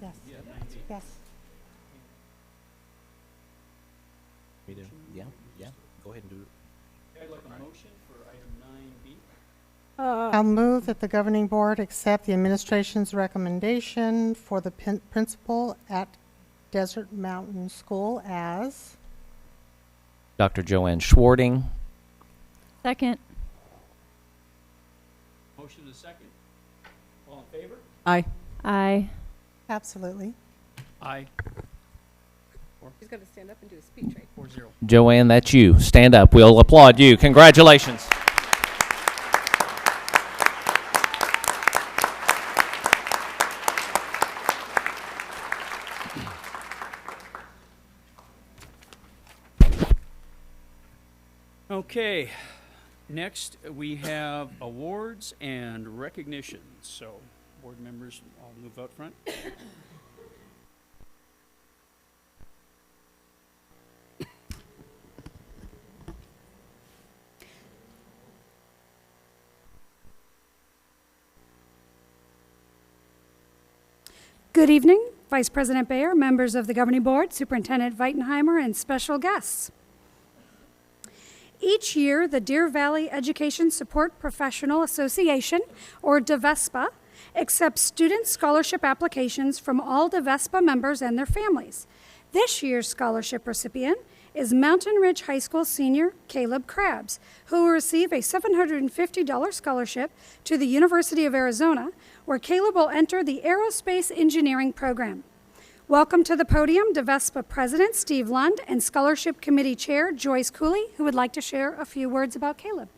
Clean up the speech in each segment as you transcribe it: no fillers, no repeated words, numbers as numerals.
Yes. Yeah, 9B. Yes. Me to, yeah, go ahead and do it. I'd like a motion for item 9B. I'll move that the governing board accept the administration's recommendation for the principal at Desert Mountain School as. Dr. Joanne Schwarting. Second. Motion and a second. All in favor? Aye. Aye. Absolutely. Aye. He's going to stand up and do a speech, right? 4-0. Joanne, that's you. Stand up. We'll applaud you. Congratulations. Okay, next we have awards and recognitions. So, board members, I'll move out front. Good evening, Vice President Bayer, members of the Governing Board, Superintendent Weitenheimer, and special guests. Each year, the Deer Valley Education Support Professional Association, or DVUSD, accepts student scholarship applications from all DVUSD members and their families. This year's scholarship recipient is Mountain Ridge High School senior Caleb Krabs, who will receive a $750 scholarship to the University of Arizona, where Caleb will enter the Aerospace Engineering program. Welcome to the podium, DVUSD President Steve Lund and Scholarship Committee Chair Joyce Cooley, who would like to share a few words about Caleb.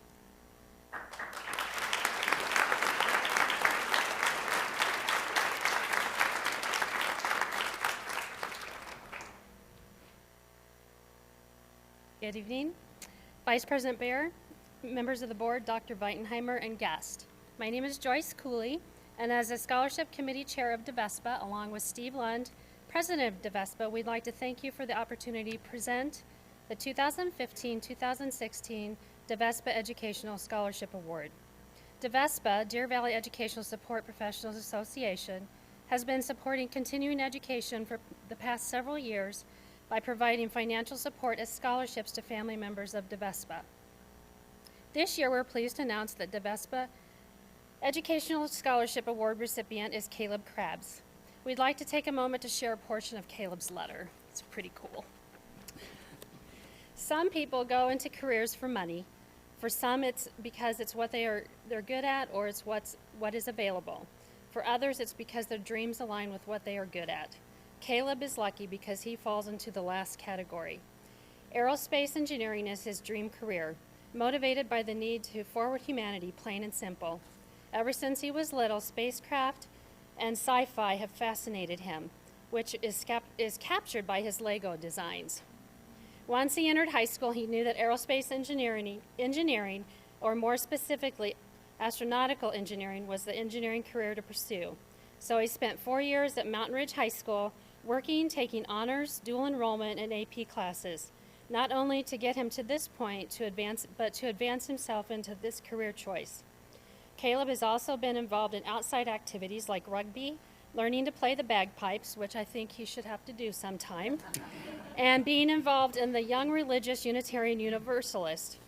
Good evening. Vice President Bayer, members of the board, Dr. Weitenheimer, and guests. My name is Joyce Cooley, and as a Scholarship Committee Chair of DVUSD, along with Steve Lund, President of DVUSD, we'd like to thank you for the opportunity to present the 2015-2016 DVUSD Educational Scholarship Award. DVUSD, Deer Valley Educational Support Professionals Association, has been supporting continuing education for the past several years by providing financial support as scholarships to family members of DVUSD. This year, we're pleased to announce that DVUSD Educational Scholarship Award recipient is Caleb Krabs. We'd like to take a moment to share a portion of Caleb's letter. It's pretty cool. Some people go into careers for money. For some, it's because it's what they're good at, or it's what is available. For others, it's because their dreams align with what they are good at. Caleb is lucky because he falls into the last category. Aerospace engineering is his dream career, motivated by the need to forward humanity, plain and simple. Ever since he was little, spacecraft and sci-fi have fascinated him, which is captured by his Lego designs. Once he entered high school, he knew that aerospace engineering, or more specifically, astronautical engineering, was the engineering career to pursue. So he spent 4 years at Mountain Ridge High School, working, taking honors, dual enrollment, and AP classes, not only to get him to this point, but to advance himself into this career choice. Caleb has also been involved in outside activities like rugby, learning to play the bagpipes, which I think he should have to do sometime, and being involved in the Young Religious Unitarian Universalist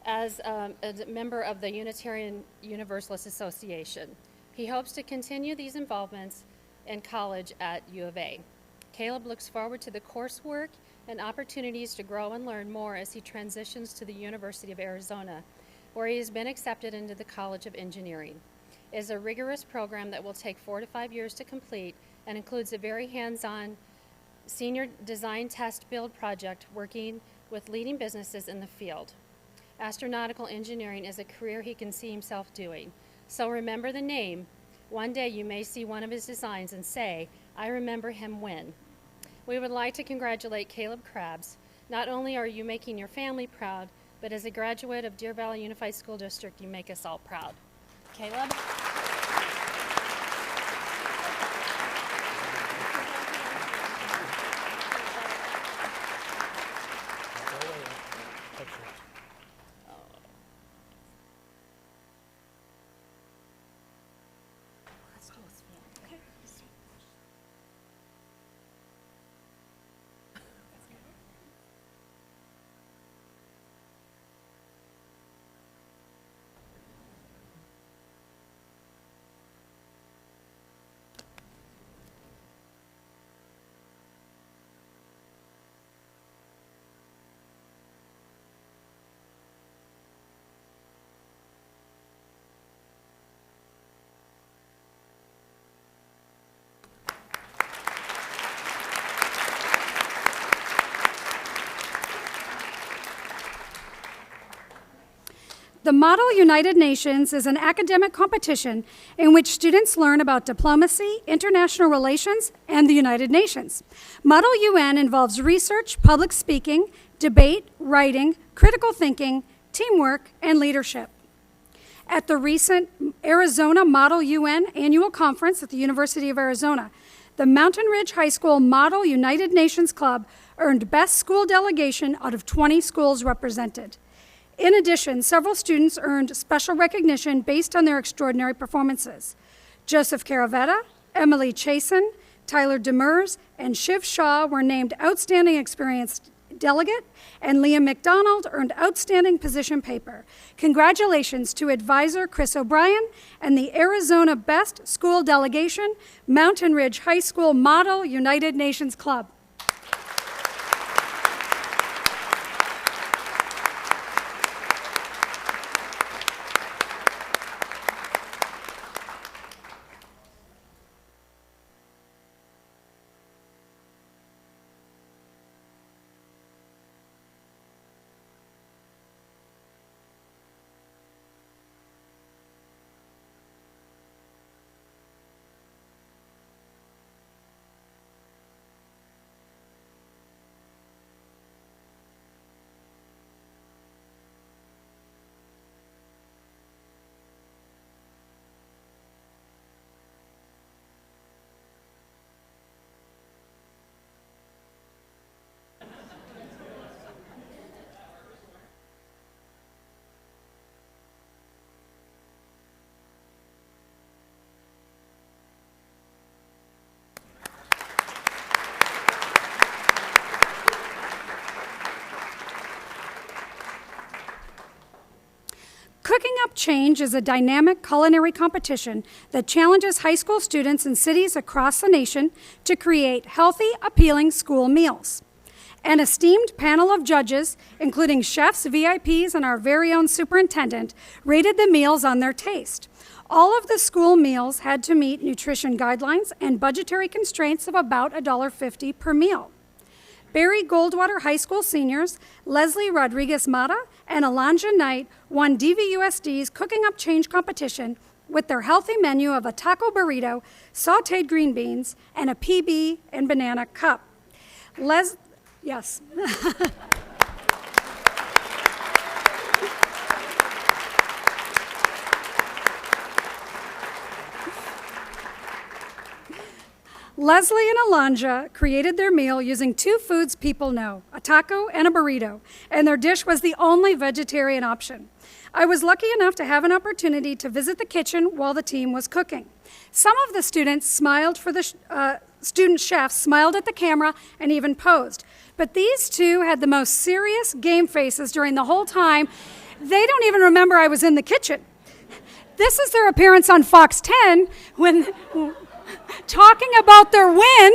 as a member of the Unitarian Universalist Association. He hopes to continue these involvements in college at U of A. Caleb looks forward to the coursework and opportunities to grow and learn more as he transitions to the University of Arizona, where he has been accepted into the College of Engineering. It is a rigorous program that will take 4 to 5 years to complete and includes a very hands-on senior design test build project working with leading businesses in the field. Astronautical engineering is a career he can see himself doing. So remember the name. One day you may see one of his designs and say, I remember him when. We would like to congratulate Caleb Krabs. Not only are you making your family proud, but as a graduate of Deer Valley Unified School District, you make us all proud. Caleb? The Model United Nations is an academic competition in which students learn about diplomacy, international relations, and the United Nations. Model UN involves research, public speaking, debate, writing, critical thinking, teamwork, and leadership. At the recent Arizona Model UN annual conference at the University of Arizona, the Mountain Ridge High School Model United Nations Club earned Best School Delegation out of 20 schools represented. In addition, several students earned special recognition based on their extraordinary performances. Joseph Caravetta, Emily Chasen, Tyler Demers, and Shiv Shah were named Outstanding Experienced Delegate, and Liam McDonald earned Outstanding Position Paper. Congratulations to advisor Chris O'Brien and the Arizona Best School Delegation, Mountain Ridge High School Model United Nations Club. Cooking Up Change is a dynamic culinary competition that challenges high school students in cities across the nation to create healthy, appealing school meals. An esteemed panel of judges, including chefs, VIPs, and our very own superintendent, rated the meals on their taste. All of the school meals had to meet nutrition guidelines and budgetary constraints of about $1.50 per meal. Barry Goldwater High School seniors Leslie Rodriguez Mata and Alanja Knight won DVUSD's Cooking Up Change competition with their healthy menu of a taco burrito, sautéed green beans, and a PB and banana cup. Yes. Leslie and Alanja created their meal using two foods people know, a taco and a burrito, and their dish was the only vegetarian option. I was lucky enough to have an opportunity to visit the kitchen while the team was cooking. Some of the students smiled for the student chefs, smiled at the camera, and even posed. But these two had the most serious game faces during the whole time. They don't even remember I was in the kitchen. This is their appearance on Fox 10 when talking about their win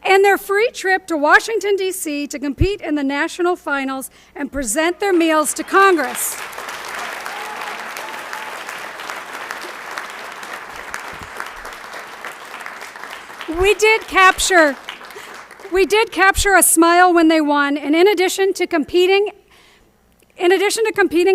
and their free trip to Washington, D.C. to compete in the national finals and present their meals to Congress. We did capture a smile when they won, and in addition to competing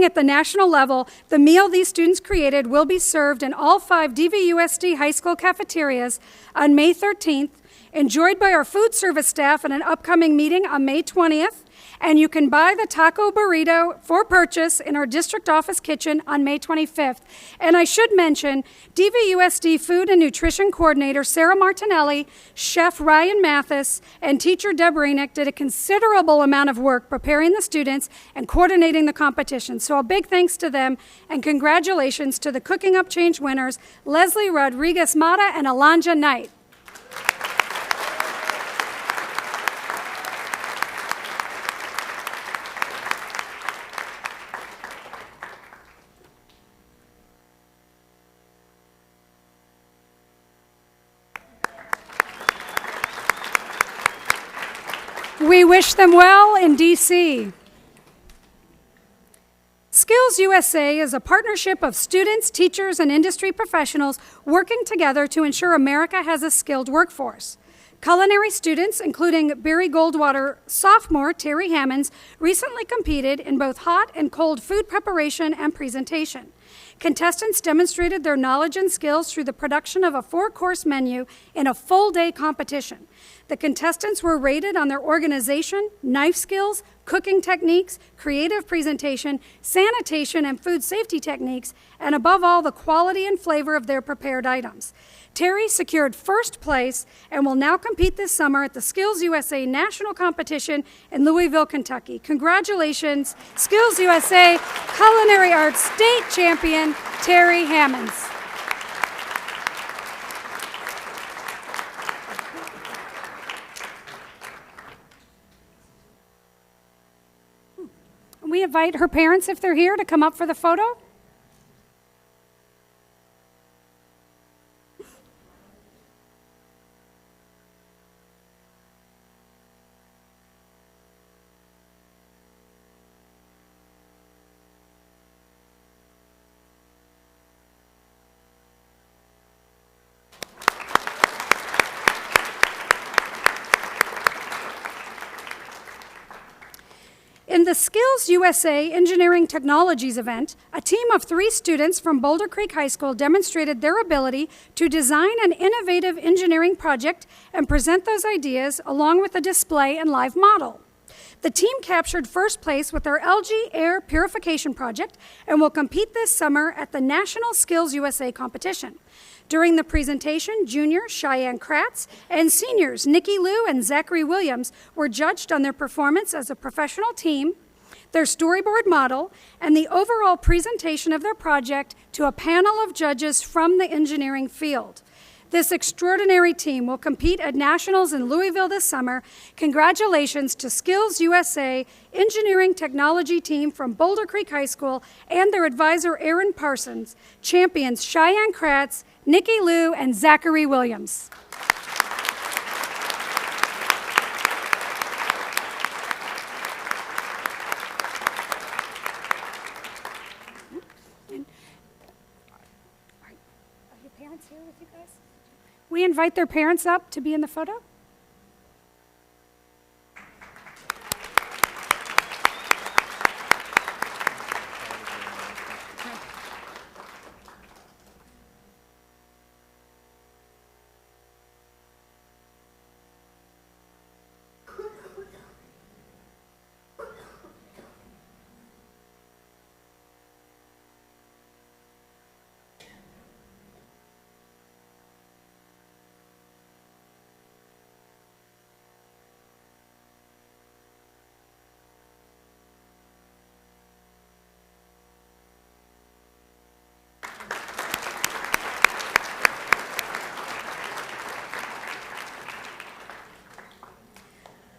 at the national level, the meal these students created will be served in all 5 DVUSD high school cafeterias on May 13th, enjoyed by our food service staff at an upcoming meeting on May 20th, and you can buy the taco burrito for purchase in our district office kitchen on May 25th. And I should mention, DVUSD Food and Nutrition Coordinator Sarah Martinelli, Chef Ryan Mathis, and teacher Deb Rainick did a considerable amount of work preparing the students and coordinating the competition. So a big thanks to them, and congratulations to the Cooking Up Change winners, Leslie Rodriguez Mata and Alanja Knight. We wish them well in D.C. Skills USA is a partnership of students, teachers, and industry professionals working together to ensure America has a skilled workforce. Culinary students, including Barry Goldwater sophomore Terry Hammonds, recently competed in both hot and cold food preparation and presentation. Contestants demonstrated their knowledge and skills through the production of a 4-course menu in a full-day competition. The contestants were rated on their organization, knife skills, cooking techniques, creative presentation, sanitation, and food safety techniques, and above all, the quality and flavor of their prepared items. Terry secured first place and will now compete this summer at the Skills USA National Competition in Louisville, Kentucky. Congratulations, Skills USA Culinary Arts State Champion, Terry Hammonds. We invite her parents, if they're here, to come up for the photo. In the Skills USA Engineering Technologies event, a team of 3 students from Boulder Creek High School demonstrated their ability to design an innovative engineering project and present those ideas along with a display and live model. The team captured first place with their LG Air Purification Project and will compete this summer at the National Skills USA competition. During the presentation, juniors Cheyenne Kratz and seniors Nikki Liu and Zachary Williams were judged on their performance as a professional team, their storyboard model, and the overall presentation of their project to a panel of judges from the engineering field. This extraordinary team will compete at Nationals in Louisville this summer. Congratulations to Skills USA Engineering Technology team from Boulder Creek High School and their advisor, Aaron Parsons, champions Cheyenne Kratz, Nikki Liu, and Zachary Williams. Are your parents here with you guys? We invite their parents up to be in the photo.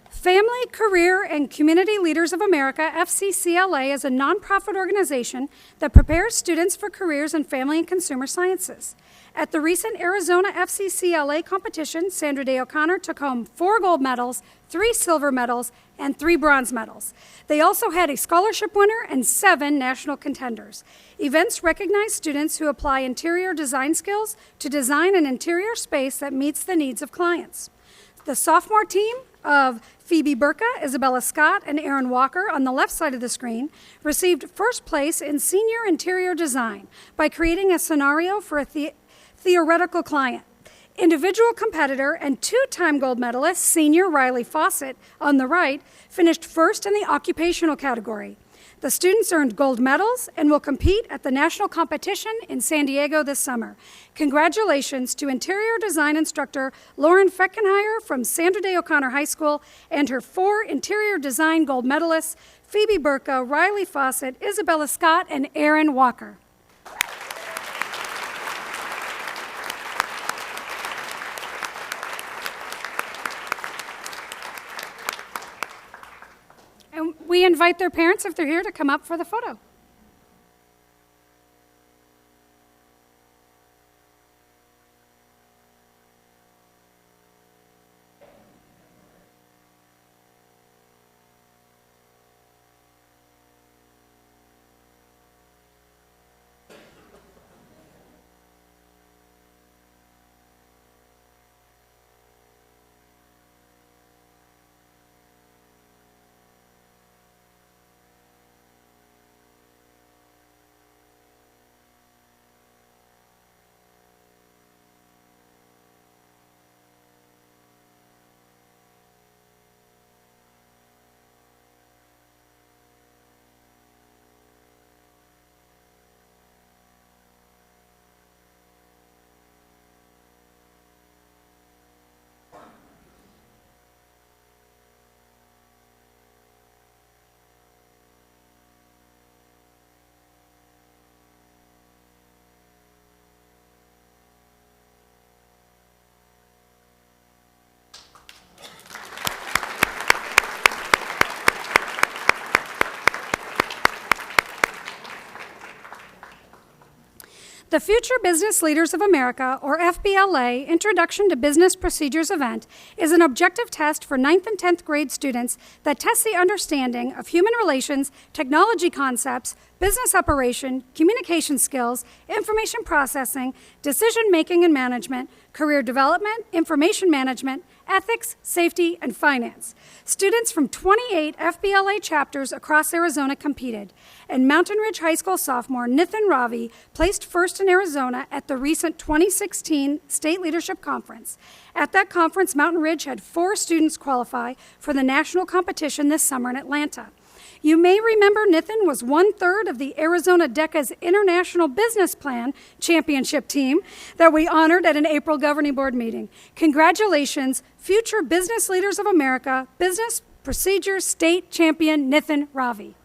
Family, Career, and Community Leaders of America, FCCLA, is a nonprofit organization that prepares students for careers in family and consumer sciences. At the recent Arizona FCCLA competition, Sandra Day O'Connor took home 4 gold medals, 3 silver medals, and 3 bronze medals. They also had a scholarship winner and 7 national contenders. Events recognize students who apply interior design skills to design an interior space that meets the needs of clients. The sophomore team of Phoebe Burka, Isabella Scott, and Aaron Walker on the left side of the screen received first place in senior interior design by creating a scenario for a theoretical client. Individual competitor and 2-time gold medalist, senior Riley Fawcett, on the right, finished first in the occupational category. The students earned gold medals and will compete at the national competition in San Diego this summer. Congratulations to interior design instructor Lauren Feckenheier from Sandra Day O'Connor High School and her 4 interior design gold medalists, Phoebe Burka, Riley Fawcett, Isabella Scott, and Aaron Walker. And we invite their parents, if they're here, to come up for the photo. The Future Business Leaders of America, or FBLA, Introduction to Business Procedures event is an objective test for 9th and 10th grade students that tests the understanding of human relations, technology concepts, business operation, communication skills, information processing, decision-making and management, career development, information management, ethics, safety, and finance. Students from 28 FBLA chapters across Arizona competed, and Mountain Ridge High School sophomore Nithin Ravi placed first in Arizona at the recent 2016 State Leadership Conference. At that conference, Mountain Ridge had 4 students qualify for the national competition this summer in Atlanta. You may remember Nithin was 1/3 of the Arizona DECA's International Business Plan championship team that we honored at an April governing board meeting. Congratulations, Future Business Leaders of America, Business Procedures State Champion Nithin Ravi.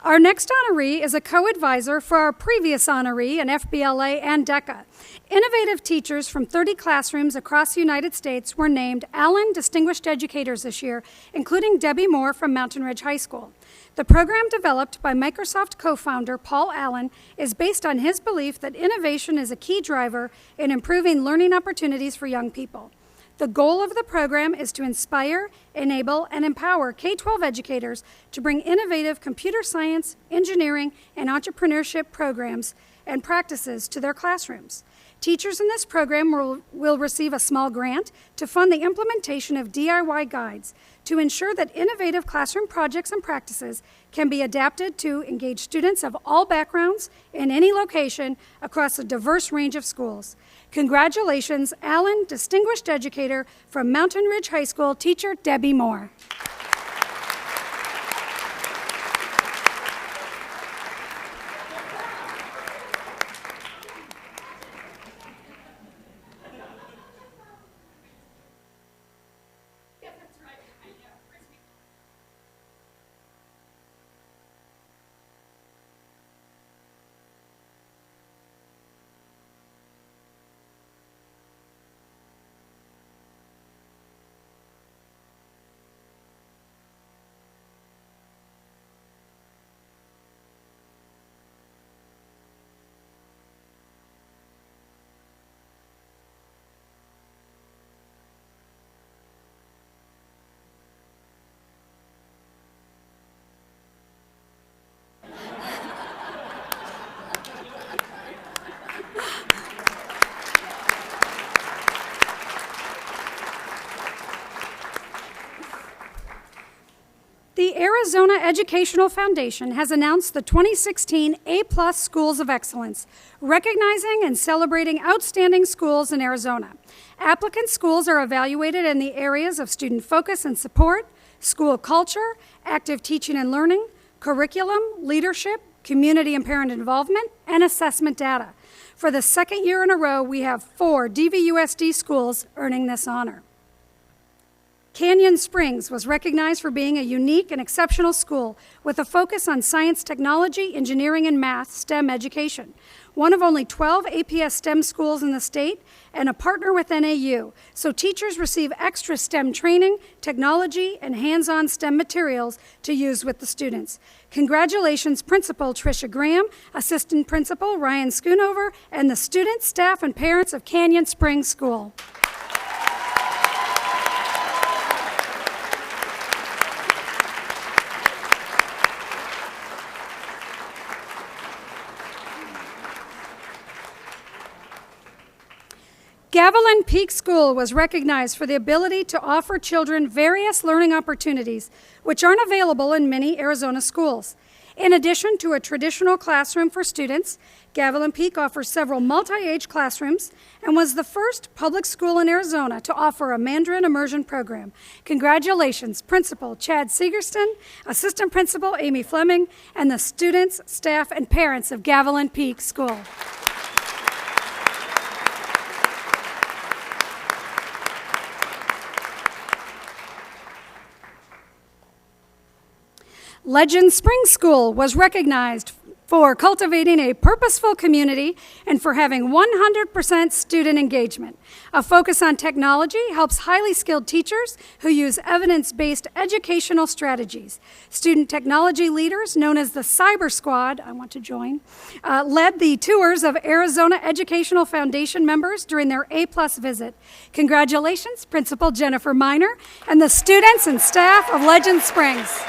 Our next honoree is a co-advisor for our previous honoree in FBLA and DECA. Innovative teachers from 30 classrooms across the United States were named Allen Distinguished Educators this year, including Debbie Moore from Mountain Ridge High School. The program, developed by Microsoft co-founder Paul Allen, is based on his belief that innovation is a key driver in improving learning opportunities for young people. The goal of the program is to inspire, enable, and empower K-12 educators to bring innovative computer science, engineering, and entrepreneurship programs and practices to their classrooms. Teachers in this program will receive a small grant to fund the implementation of DIY guides to ensure that innovative classroom projects and practices can be adapted to engage students of all backgrounds in any location across a diverse range of schools. Congratulations, Allen Distinguished Educator from Mountain Ridge High School, teacher Debbie Moore. The Arizona Educational Foundation has announced the 2016 A+ Schools of Excellence, recognizing and celebrating outstanding schools in Arizona. Applicant schools are evaluated in the areas of student focus and support, school culture, active teaching and learning, curriculum, leadership, community and parent involvement, and assessment data. For the second year in a row, we have 4 DVUSD schools earning this honor. Canyon Springs was recognized for being a unique and exceptional school with a focus on science, technology, engineering, and math STEM education. One of only 12 APS STEM schools in the state and a partner with NAU, so teachers receive extra STEM training, technology, and hands-on STEM materials to use with the students. Congratulations, Principal Tricia Graham, Assistant Principal Ryan Schoonover, and the students, staff, and parents of Canyon Springs School. Gavilan Peak School was recognized for the ability to offer children various learning opportunities which aren't available in many Arizona schools. In addition to a traditional classroom for students, Gavilan Peak offers several multi-age classrooms and was the first public school in Arizona to offer a Mandarin immersion program. Congratulations, Principal Chad Segerston, Assistant Principal Amy Fleming, and the students, staff, and parents of Gavilan Peak School. Legend Spring School was recognized for cultivating a purposeful community and for having 100% student engagement. A focus on technology helps highly skilled teachers who use evidence-based educational strategies. Student technology leaders, known as the Cyber Squad, I want to join, led the tours of Arizona Educational Foundation members during their A-plus visit. Congratulations, Principal Jennifer Miner, and the students and staff of Legend Springs.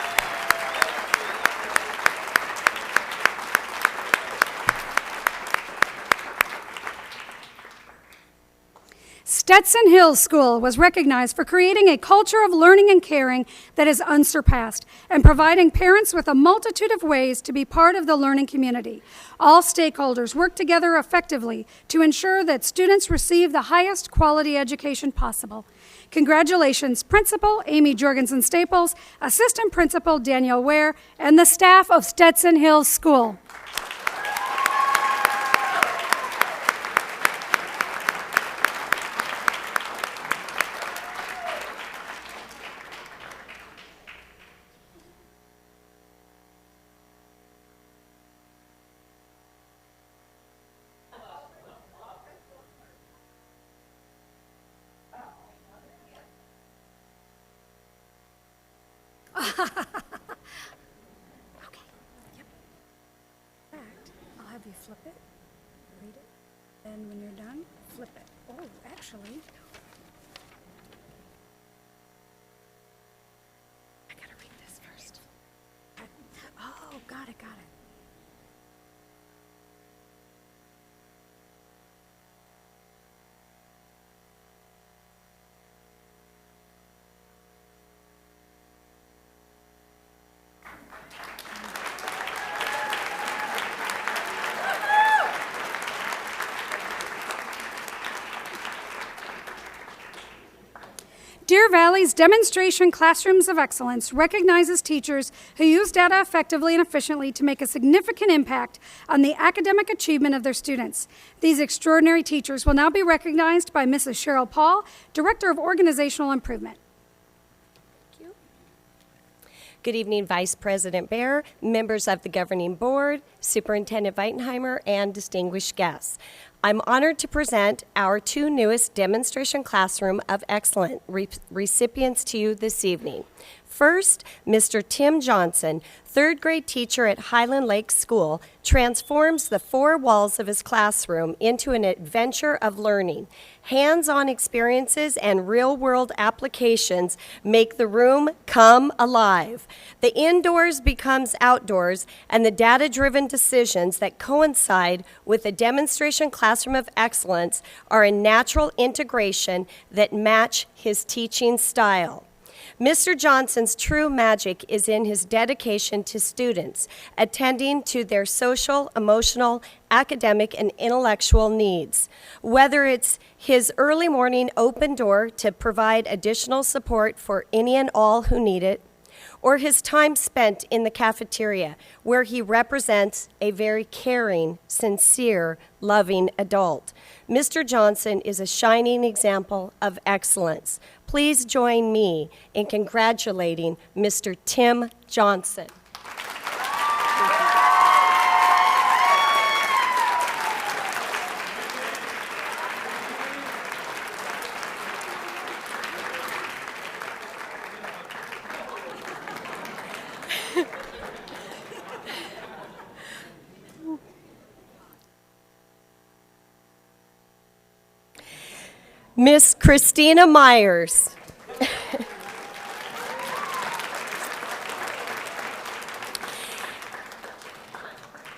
Stetson Hills School was recognized for creating a culture of learning and caring that is unsurpassed and providing parents with a multitude of ways to be part of the learning community. All stakeholders work together effectively to ensure that students receive the highest quality education possible. Congratulations, Principal Amy Jorgensen Staples, Assistant Principal Danielle Ware, and the staff of Stetson Hills School. I'll have you flip it, read it, and when you're done, flip it. Oh, actually, I gotta read this first. Oh, got it. Deer Valley's Demonstration Classrooms of Excellence recognizes teachers who use data effectively and efficiently to make a significant impact on the academic achievement of their students. These extraordinary teachers will now be recognized by Mrs. Cheryl Paul, Director of Organizational Improvement. Thank you. Good evening, Vice President Baer, members of the Governing Board, Superintendent Weitenheimer, and distinguished guests. I'm honored to present our two newest Demonstration Classroom of Excellence recipients to you this evening. First, Mr. Tim Johnson, third grade teacher at Highland Lake School, transforms the four walls of his classroom into an adventure of learning. Hands-on experiences and real-world applications make the room come alive. The indoors becomes outdoors, and the data-driven decisions that coincide with the Demonstration Classroom of Excellence are a natural integration that match his teaching style. Mr. Johnson's true magic is in his dedication to students, attending to their social, emotional, academic, and intellectual needs. Whether it's his early morning open door to provide additional support for any and all who need it, or his time spent in the cafeteria, where he represents a very caring, sincere, loving adult. Mr. Johnson is a shining example of excellence. Please join me in congratulating Mr. Tim Johnson. Miss Christina Myers.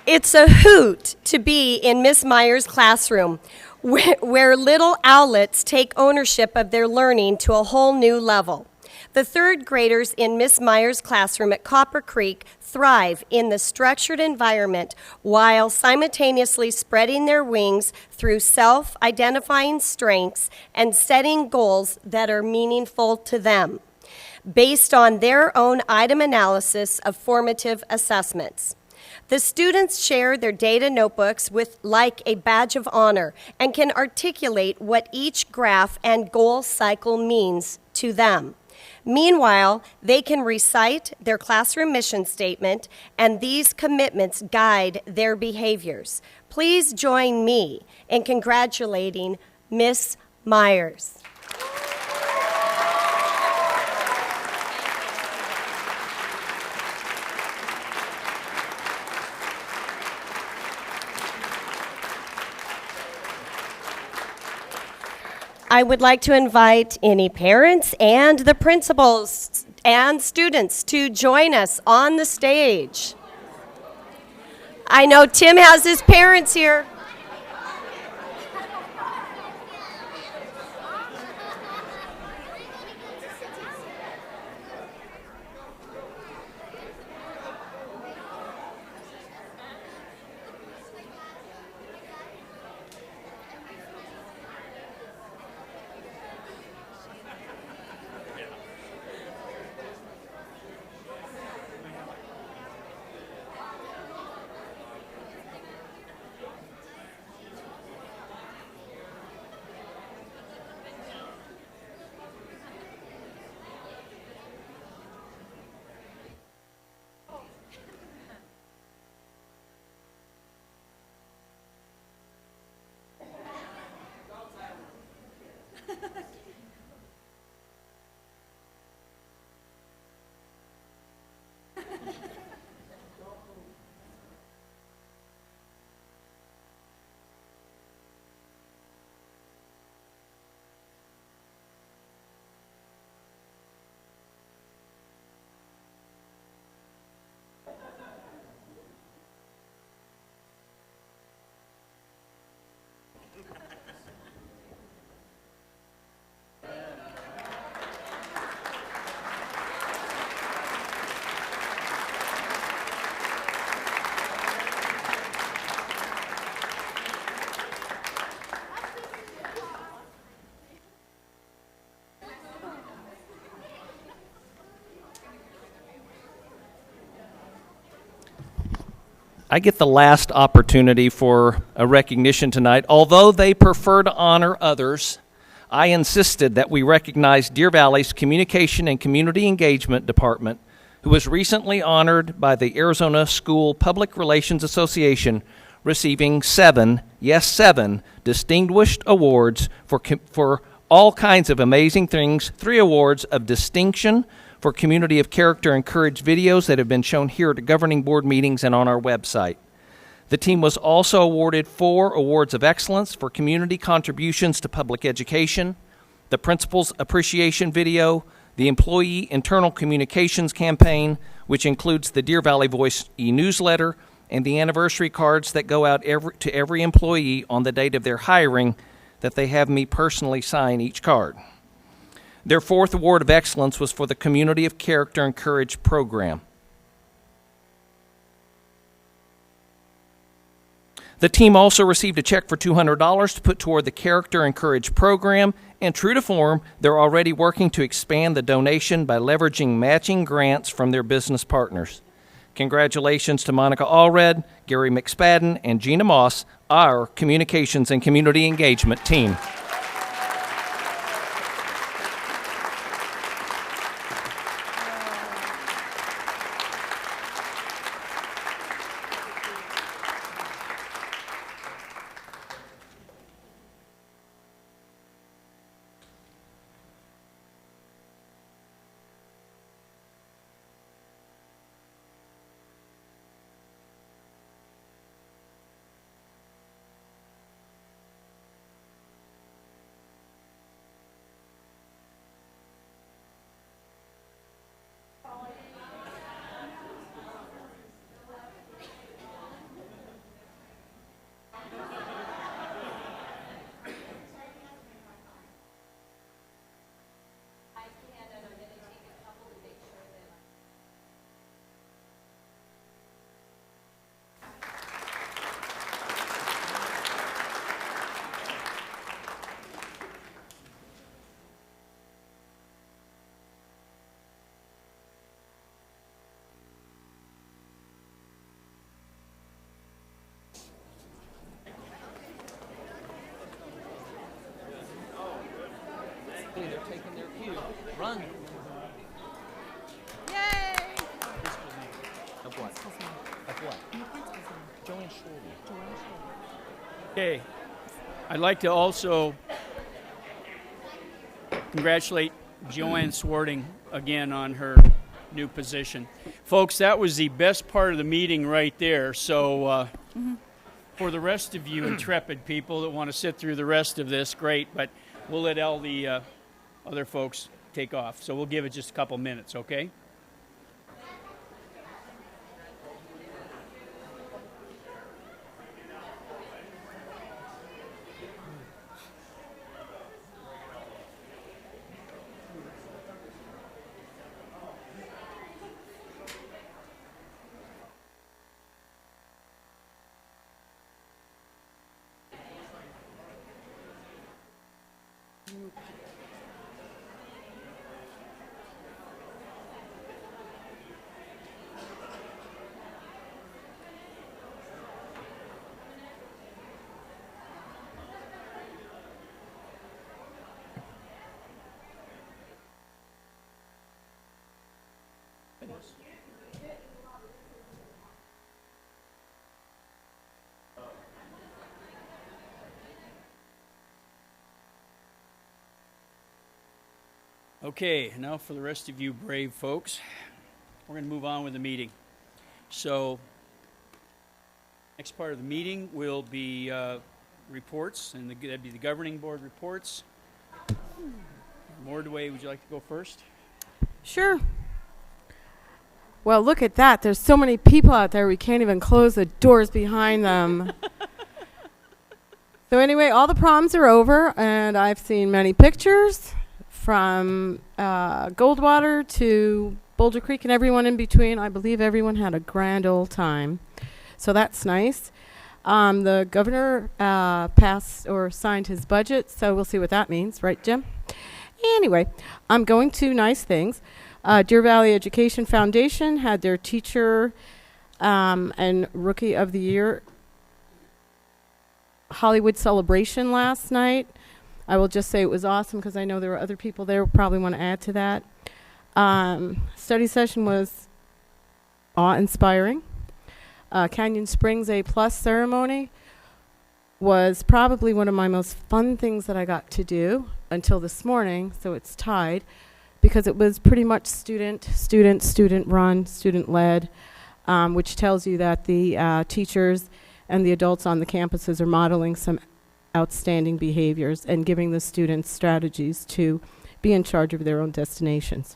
It's a hoot to be in Miss Myers' classroom, where little owlets take ownership of their learning to a whole new level. The third graders in Miss Meyer's classroom at Copper Creek thrive in the structured environment while simultaneously spreading their wings through self-identifying strengths and setting goals that are meaningful to them, based on their own item analysis of formative assessments. The students share their data notebooks with like a badge of honor and can articulate what each graph and goal cycle means to them. Meanwhile, they can recite their classroom mission statement, and these commitments guide their behaviors. Please join me in congratulating Miss Myers. I would like to invite any parents and the principals and students to join us on the stage. I know Tim has his parents here. I get the last opportunity for a recognition tonight. Although they prefer to honor others, I insisted that we recognize Deer Valley's Communication and Community Engagement Department, who was recently honored by the Arizona School Public Relations Association, receiving 7 distinguished awards for all kinds of amazing things. 3 awards of distinction for Community of Character and Courage videos that have been shown here at the governing board meetings and on our website. The team was also awarded 4 awards of excellence for community contributions to public education, the Principal's Appreciation Video, the Employee Internal Communications Campaign, which includes the Deer Valley Voice e-newsletter, and the anniversary cards that go out to every employee on the date of their hiring that they have me personally sign each card. Their 4th award of excellence was for the Community of Character and Courage program. The team also received a check for $200 to put toward the Character and Courage program, and true to form, they're already working to expand the donation by leveraging matching grants from their business partners. Congratulations to Monica Allred, Gary McSpadden, and Gina Moss, our Communications and Community Engagement team. Okay. I'd like to also congratulate Joanne Swarding again on her new position. Folks, that was the best part of the meeting right there. So for the rest of you intrepid people that want to sit through the rest of this, great. But we'll let all the other folks take off. So we'll give it just a couple minutes, okay? Okay, now for the rest of you brave folks, we're going to move on with the meeting. So, next part of the meeting will be reports, and that'd be the governing board reports. Mordway, would you like to go first? Sure. Well, look at that. There's so many people out there, we can't even close the doors behind them. So anyway, all the proms are over, and I've seen many pictures from Goldwater to Boulder Creek and everyone in between. I believe everyone had a grand old time. So that's nice. The governor passed or signed his budget, so we'll see what that means. Right, Jim? Anyway, I'm going to nice things. Deer Valley Education Foundation had their teacher and Rookie of the Year Hollywood celebration last night. I will just say it was awesome because I know there were other people there who probably want to add to that. Study session was awe-inspiring. Canyon Springs A+ ceremony was probably one of my most fun things that I got to do until this morning, so it's tied, because it was pretty much student-run, student-led, which tells you that the teachers and the adults on the campuses are modeling some outstanding behaviors and giving the students strategies to be in charge of their own destinations.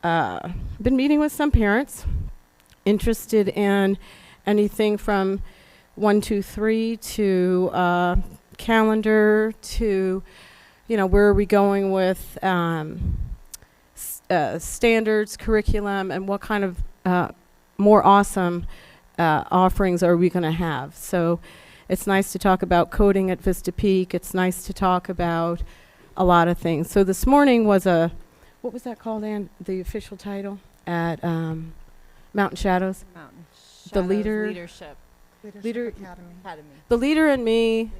Been meeting with some parents interested in anything from 1, 2, 3 to calendar to, where are we going with standards, curriculum, and what kind of more awesome offerings are we going to have. So it's nice to talk about coding at Vista Peak. It's nice to talk about a lot of things. So this morning was what was that called, Ann? The official title at Mountain Shadows? Mountain Shadows The leader. Leadership Academy. The Leader and Me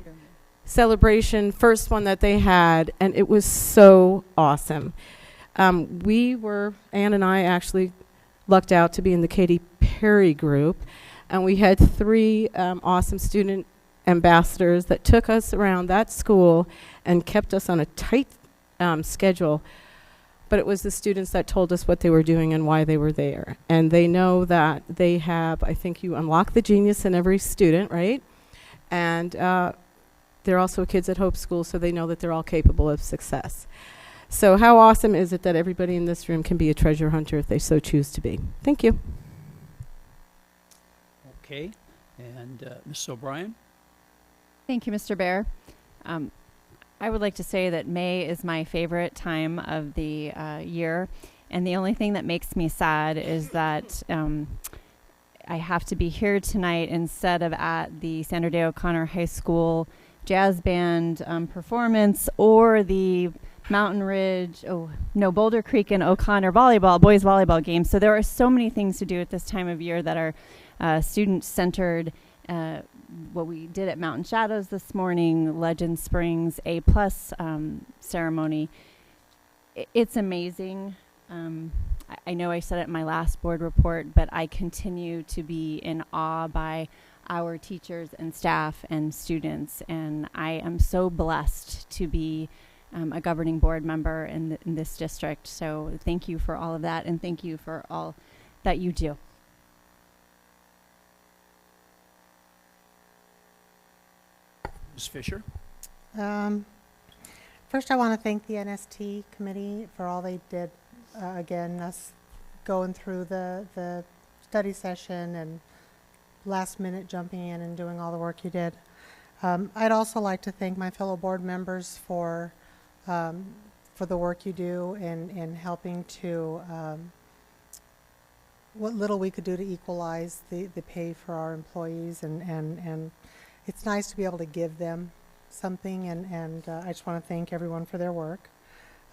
celebration, first one that they had, and it was so awesome. Ann and I actually lucked out to be in the Katy Perry group, and we had 3 awesome student ambassadors that took us around that school and kept us on a tight schedule. But it was the students that told us what they were doing and why they were there. And they know that they have, I think you unlock the genius in every student, right? And they're also kids at Hope School, so they know that they're all capable of success. So how awesome is it that everybody in this room can be a treasure hunter if they so choose to be? Thank you. Okay. And Mrs. O'Brien? Thank you, Mr. Bear. I would like to say that May is my favorite time of the year, and the only thing that makes me sad is that I have to be here tonight instead of at the Sandra Day O'Connor High School Jazz Band performance or the Boulder Creek and O'Connor boys volleyball game. So there are so many things to do at this time of year that are student-centered. What we did at Mountain Shadows this morning, Legend Springs A+ ceremony. It's amazing. I know I said it in my last board report, but I continue to be in awe by our teachers and staff and students. And I am so blessed to be a governing board member in this district. So thank you for all of that, and thank you for all that you do. Ms. Fisher? First, I want to thank the NST committee for all they did. Again, us going through the study session and last minute jumping in and doing all the work you did. I'd also like to thank my fellow board members for the work you do in helping to what little we could do to equalize the pay for our employees, and it's nice to be able to give them something, and I just want to thank everyone for their work.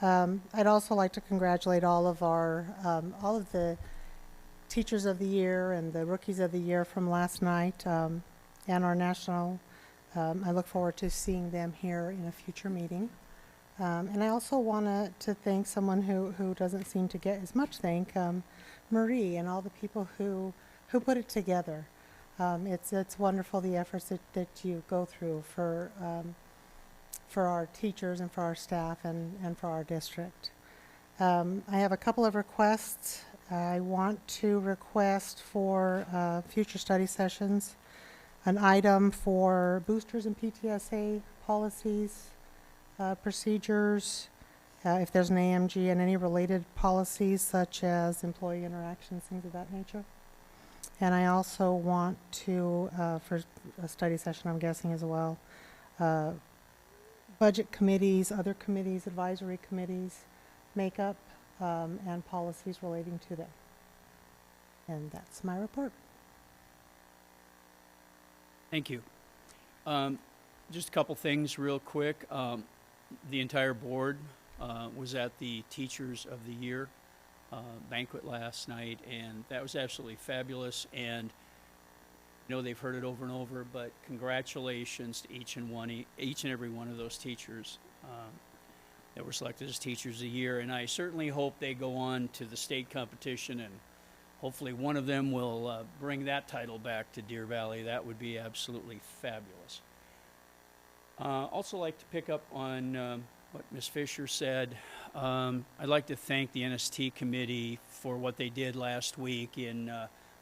I'd also like to congratulate all of the Teachers of the Year and the Rookies of the Year from last night, and our national. I look forward to seeing them here in a future meeting. And I also want to thank someone who doesn't seem to get as much thank, Marie, and all the people who put it together. It's wonderful the efforts that you go through for our teachers and for our staff and for our district. I have a couple of requests. I want to request for future study sessions an item for boosters and PTSA policies, procedures, if there's an AMG, and any related policies such as employee interactions, things of that nature. And I also want to, for a study session, I'm guessing as well, budget committees, other committees, advisory committees, makeup, and policies relating to them. And that's my report. Thank you. Just a couple things real quick. The entire board was at the Teachers of the Year banquet last night, and that was absolutely fabulous. And I know they've heard it over and over, but congratulations to each and every one of those teachers that were selected as Teachers of the Year. And I certainly hope they go on to the state competition, and hopefully one of them will bring that title back to Deer Valley. That would be absolutely fabulous. Also like to pick up on what Ms. Fisher said. I'd like to thank the NST committee for what they did last week in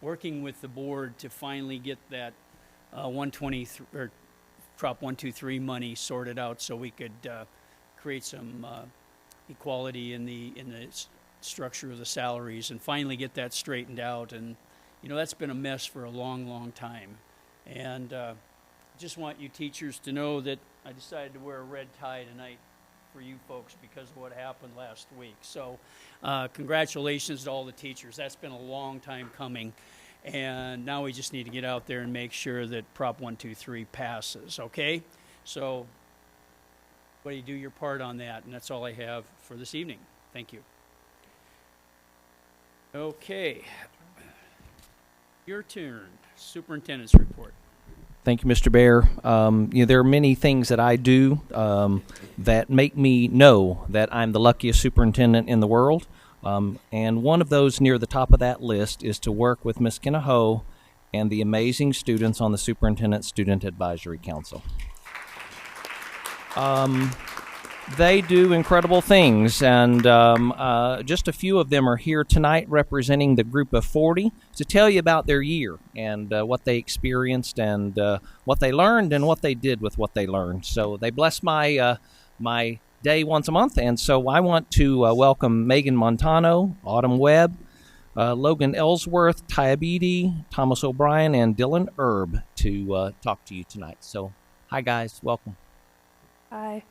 working with the board to finally get that 123 or Prop 123 money sorted out, so we could create some equality in the structure of the salaries and finally get that straightened out. And you know, that's been a mess for a long time. And just want you teachers to know that I decided to wear a red tie tonight for you folks because of what happened last week. So congratulations to all the teachers. That's been a long time coming. And now we just need to get out there and make sure that Prop 123 passes, okay? So everybody do your part on that, and that's all I have for this evening. Thank you. Okay. Your turn. Superintendent's report. Thank you, Mr. Bear. There are many things that I do that make me know that I'm the luckiest superintendent in the world. And one of those near the top of that list is to work with Ms. Kenna Ho and the amazing students on the Superintendent Student Advisory Council. They do incredible things, and just a few of them are here tonight representing the group of 40 to tell you about their year and what they experienced and what they learned and what they did with what they learned. So they bless my my day once a month, and so I want to welcome Megan Montano, Autumn Webb, Logan Ellsworth, Taya Beatty, Thomas O'Brien, and Dylan Erb to talk to you tonight. So hi guys, welcome. Hi.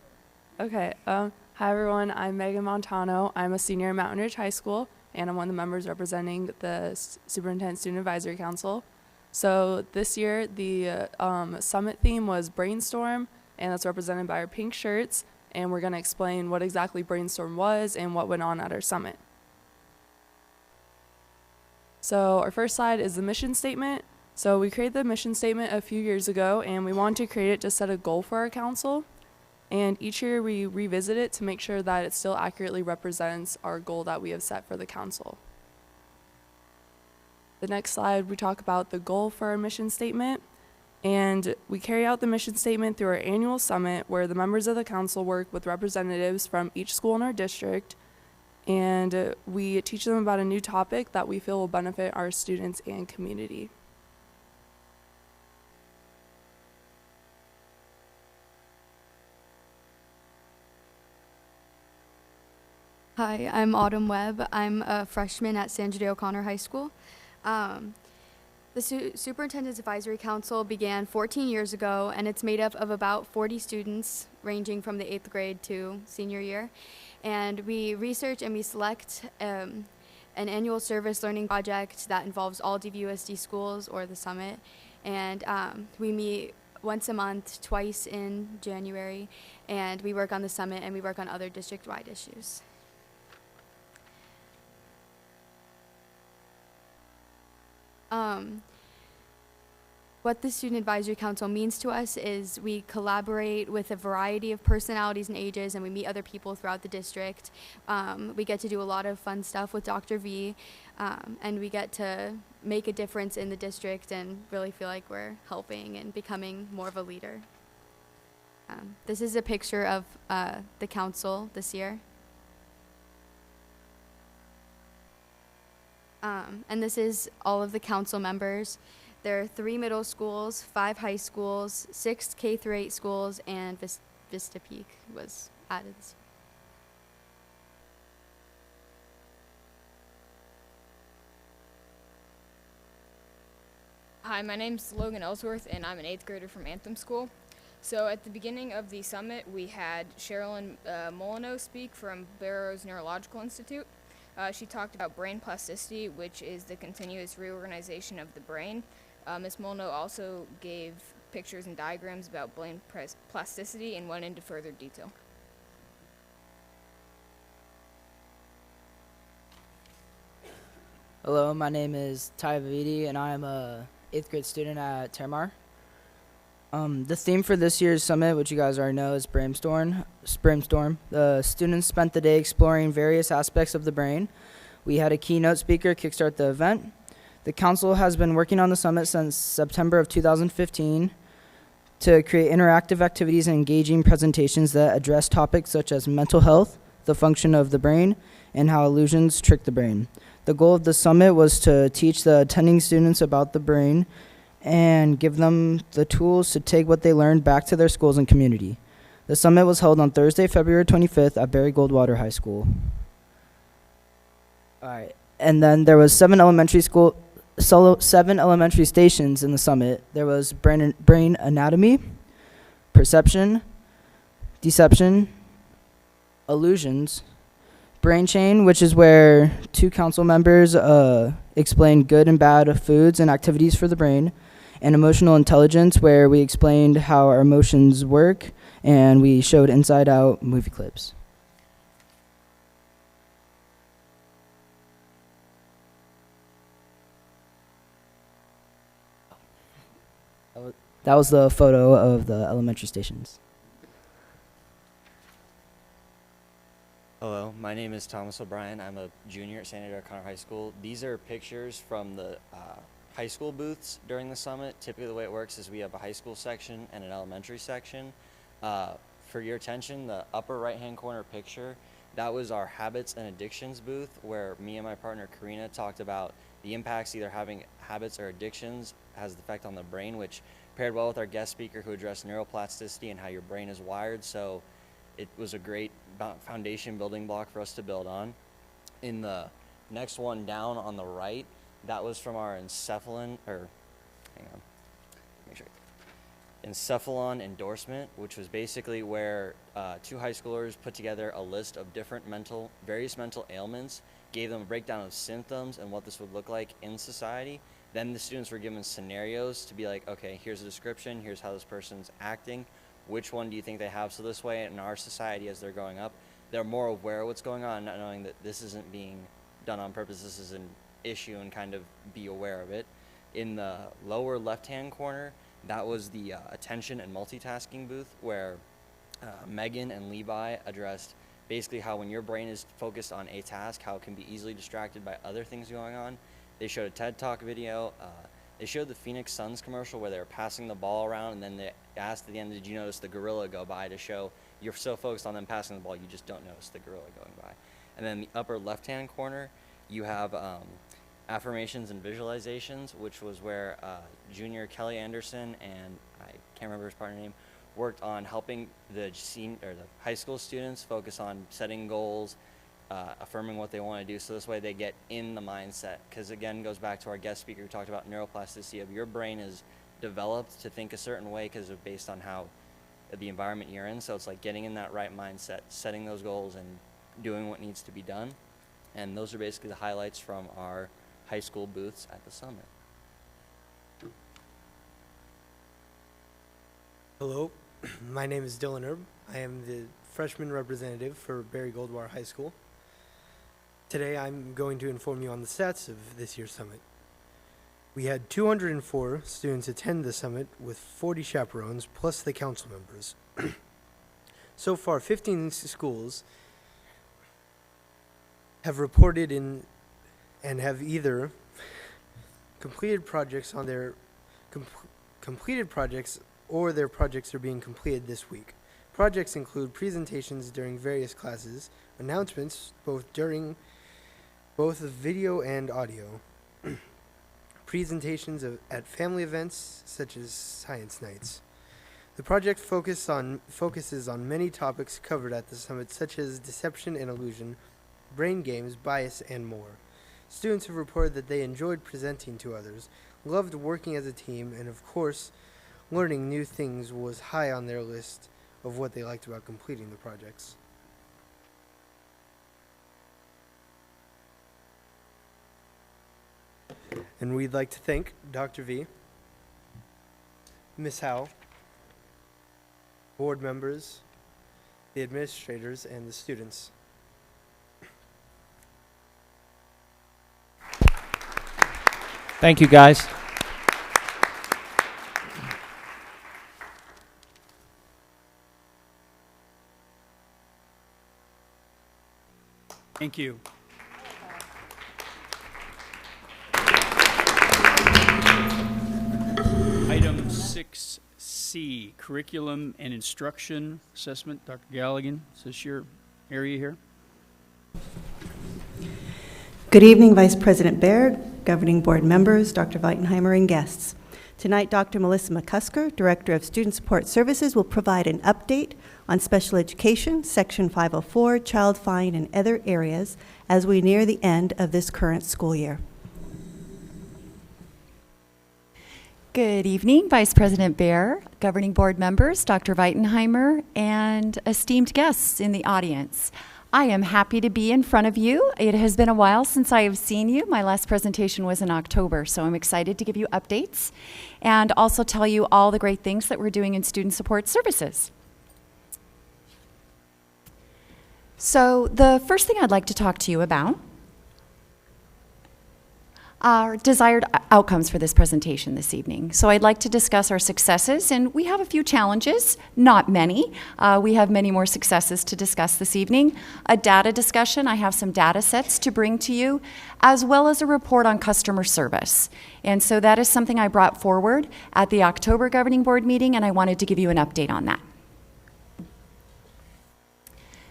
Okay, hi everyone, I'm Megan Montano. I'm a senior at Mountain Ridge High School, and I'm one of the members representing the Superintendent Student Advisory Council. So this year, the summit theme was Brainstorm, and that's represented by our pink shirts, and we're gonna explain what exactly Brainstorm was and what went on at our summit. So our first slide is the mission statement. So we created the mission statement a few years ago, and we wanted to create it to set a goal for our council. And each year we revisit it to make sure that it still accurately represents our goal that we have set for the council. The next slide, we talk about the goal for our mission statement. And we carry out the mission statement through our annual summit, where the members of the council work with representatives from each school in our district, and we teach them about a new topic that we feel will benefit our students and community. Hi, I'm Autumn Webb. I'm a freshman at San Jose O'Connor High School. The Superintendent's Advisory Council began 14 years ago, and it's made up of about 40 students ranging from the 8th grade to senior year. And we research and we select an annual service learning project that involves all DVUSD schools or the summit. And we meet once a month, twice in January, and we work on the summit and we work on other district-wide issues. What the Student Advisory Council means to us is we collaborate with a variety of personalities and ages, and we meet other people throughout the district. We get to do a lot of fun stuff with Dr. V, and we get to make a difference in the district and really feel like we're helping and becoming more of a leader. This is a picture of the council this year. And this is all of the council members. There are 3 middle schools, 5 high schools, 6 K-8 schools, and Vista Peak was added. Hi, my name's Logan Ellsworth, and I'm an 8th grader from Anthem School. So at the beginning of the summit, we had Sherilyn Molyneux speak from Barrow's Neurological Institute. She talked about brain plasticity, which is the continuous reorganization of the brain. Ms. Molyneux also gave pictures and diagrams about brain plasticity and went into further detail. Hello, my name is Ty Vavidi, and I'm a 8th grade student at Terramar. The theme for this year's summit, which you guys already know, is Brainstorm. The students spent the day exploring various aspects of the brain. We had a keynote speaker kickstart the event. The council has been working on the summit since September of 2015 to create interactive activities and engaging presentations that address topics such as mental health, the function of the brain, and how illusions trick the brain. The goal of the summit was to teach the attending students about the brain and give them the tools to take what they learned back to their schools and community. The summit was held on Thursday, February 25th at Barry Goldwater High School. All right, and then there was 7 elementary stations in the summit. There was brain anatomy, perception, deception, illusions, brain chain, which is where 2 council members explain good and bad foods and activities for the brain, and emotional intelligence, where we explained how our emotions work, and we showed Inside Out movie clips. That was the photo of the elementary stations. Hello, my name is Thomas O'Brien. I'm a junior at San Jose O'Connor High School. These are pictures from the high school booths during the summit. Typically the way it works is we have a high school section and an elementary section. For your attention, the upper right-hand corner picture, that was our habits and addictions booth, where me and my partner Karina talked about the impacts either having habits or addictions has the effect on the brain, which paired well with our guest speaker who addressed neuroplasticity and how your brain is wired. So it was a great foundation building block for us to build on. In the next one down on the right, that was from our encephalon endorsement, which was basically where 2 high schoolers put together a list of different various mental ailments, gave them a breakdown of symptoms and what this would look like in society. Then the students were given scenarios to be like, okay, here's a description, here's how this person's acting. Which one do you think they have? So this way in our society as they're growing up, they're more aware of what's going on, not knowing that this isn't being done on purpose, this is an issue, and kind of be aware of it. In the lower left-hand corner, that was the attention and multitasking booth, where Megan and Levi addressed basically how when your brain is focused on a task, how it can be easily distracted by other things going on. They showed a TED Talk video, They showed the Phoenix Suns commercial where they were passing the ball around, and then they asked at the end, did you notice the gorilla go by, to show you're so focused on them passing the ball, you just don't notice the gorilla going by. And then in the upper left-hand corner, you have affirmations and visualizations, which was where junior Kelly Anderson and I can't remember his partner name, worked on helping the high school students focus on setting goals, affirming what they want to do, so this way they get in the mindset. Because again, goes back to our guest speaker who talked about neuroplasticity of your brain is developed to think a certain way because of based on how the environment you're in. So it's like getting in that right mindset, setting those goals, and doing what needs to be done. And those are basically the highlights from our high school booths at the summit. Hello, my name is Dylan Erb. I am the freshman representative for Barry Goldwater High School. Today I'm going to inform you on the stats of this year's summit. We had 204 students attend the summit with 40 chaperones plus the council members. So far, 15 schools have reported in and have either completed projects on their completed projects or their projects are being completed this week. Projects include presentations during various classes, announcements both video and audio, presentations at family events such as science nights. The project focuses on many topics covered at the summit, such as deception and illusion, brain games, bias, and more. Students have reported that they enjoyed presenting to others, loved working as a team, and of course, learning new things was high on their list of what they liked about completing the projects. And we'd like to thank Dr. V, Ms. Howe, board members, the administrators, and the students. Thank you, guys. Thank you. Item 6C, Curriculum and Instruction Assessment. Dr. Galligan, is this your area here? Good evening, Vice President Baird, Governing Board members, Dr. Weitenheimer, and guests. Tonight, Dr. Melissa McCusker, Director of Student Support Services, will provide an update on special education, Section 504, child find, and other areas as we near the end of this current school year. Good evening, Vice President Baer, Governing Board members, Dr. Weitenheimer, and esteemed guests in the audience. I am happy to be in front of you. It has been a while since I have seen you. My last presentation was in October, so I'm excited to give you updates and also tell you all the great things that we're doing in student support services. So the first thing I'd like to talk to you about are desired outcomes for this presentation this evening. So I'd like to discuss our successes, and we have a few challenges, not many. We have many more successes to discuss this evening. A data discussion, I have some data sets to bring to you, as well as a report on customer service. And so that is something I brought forward at the October Governing Board meeting, and I wanted to give you an update on that.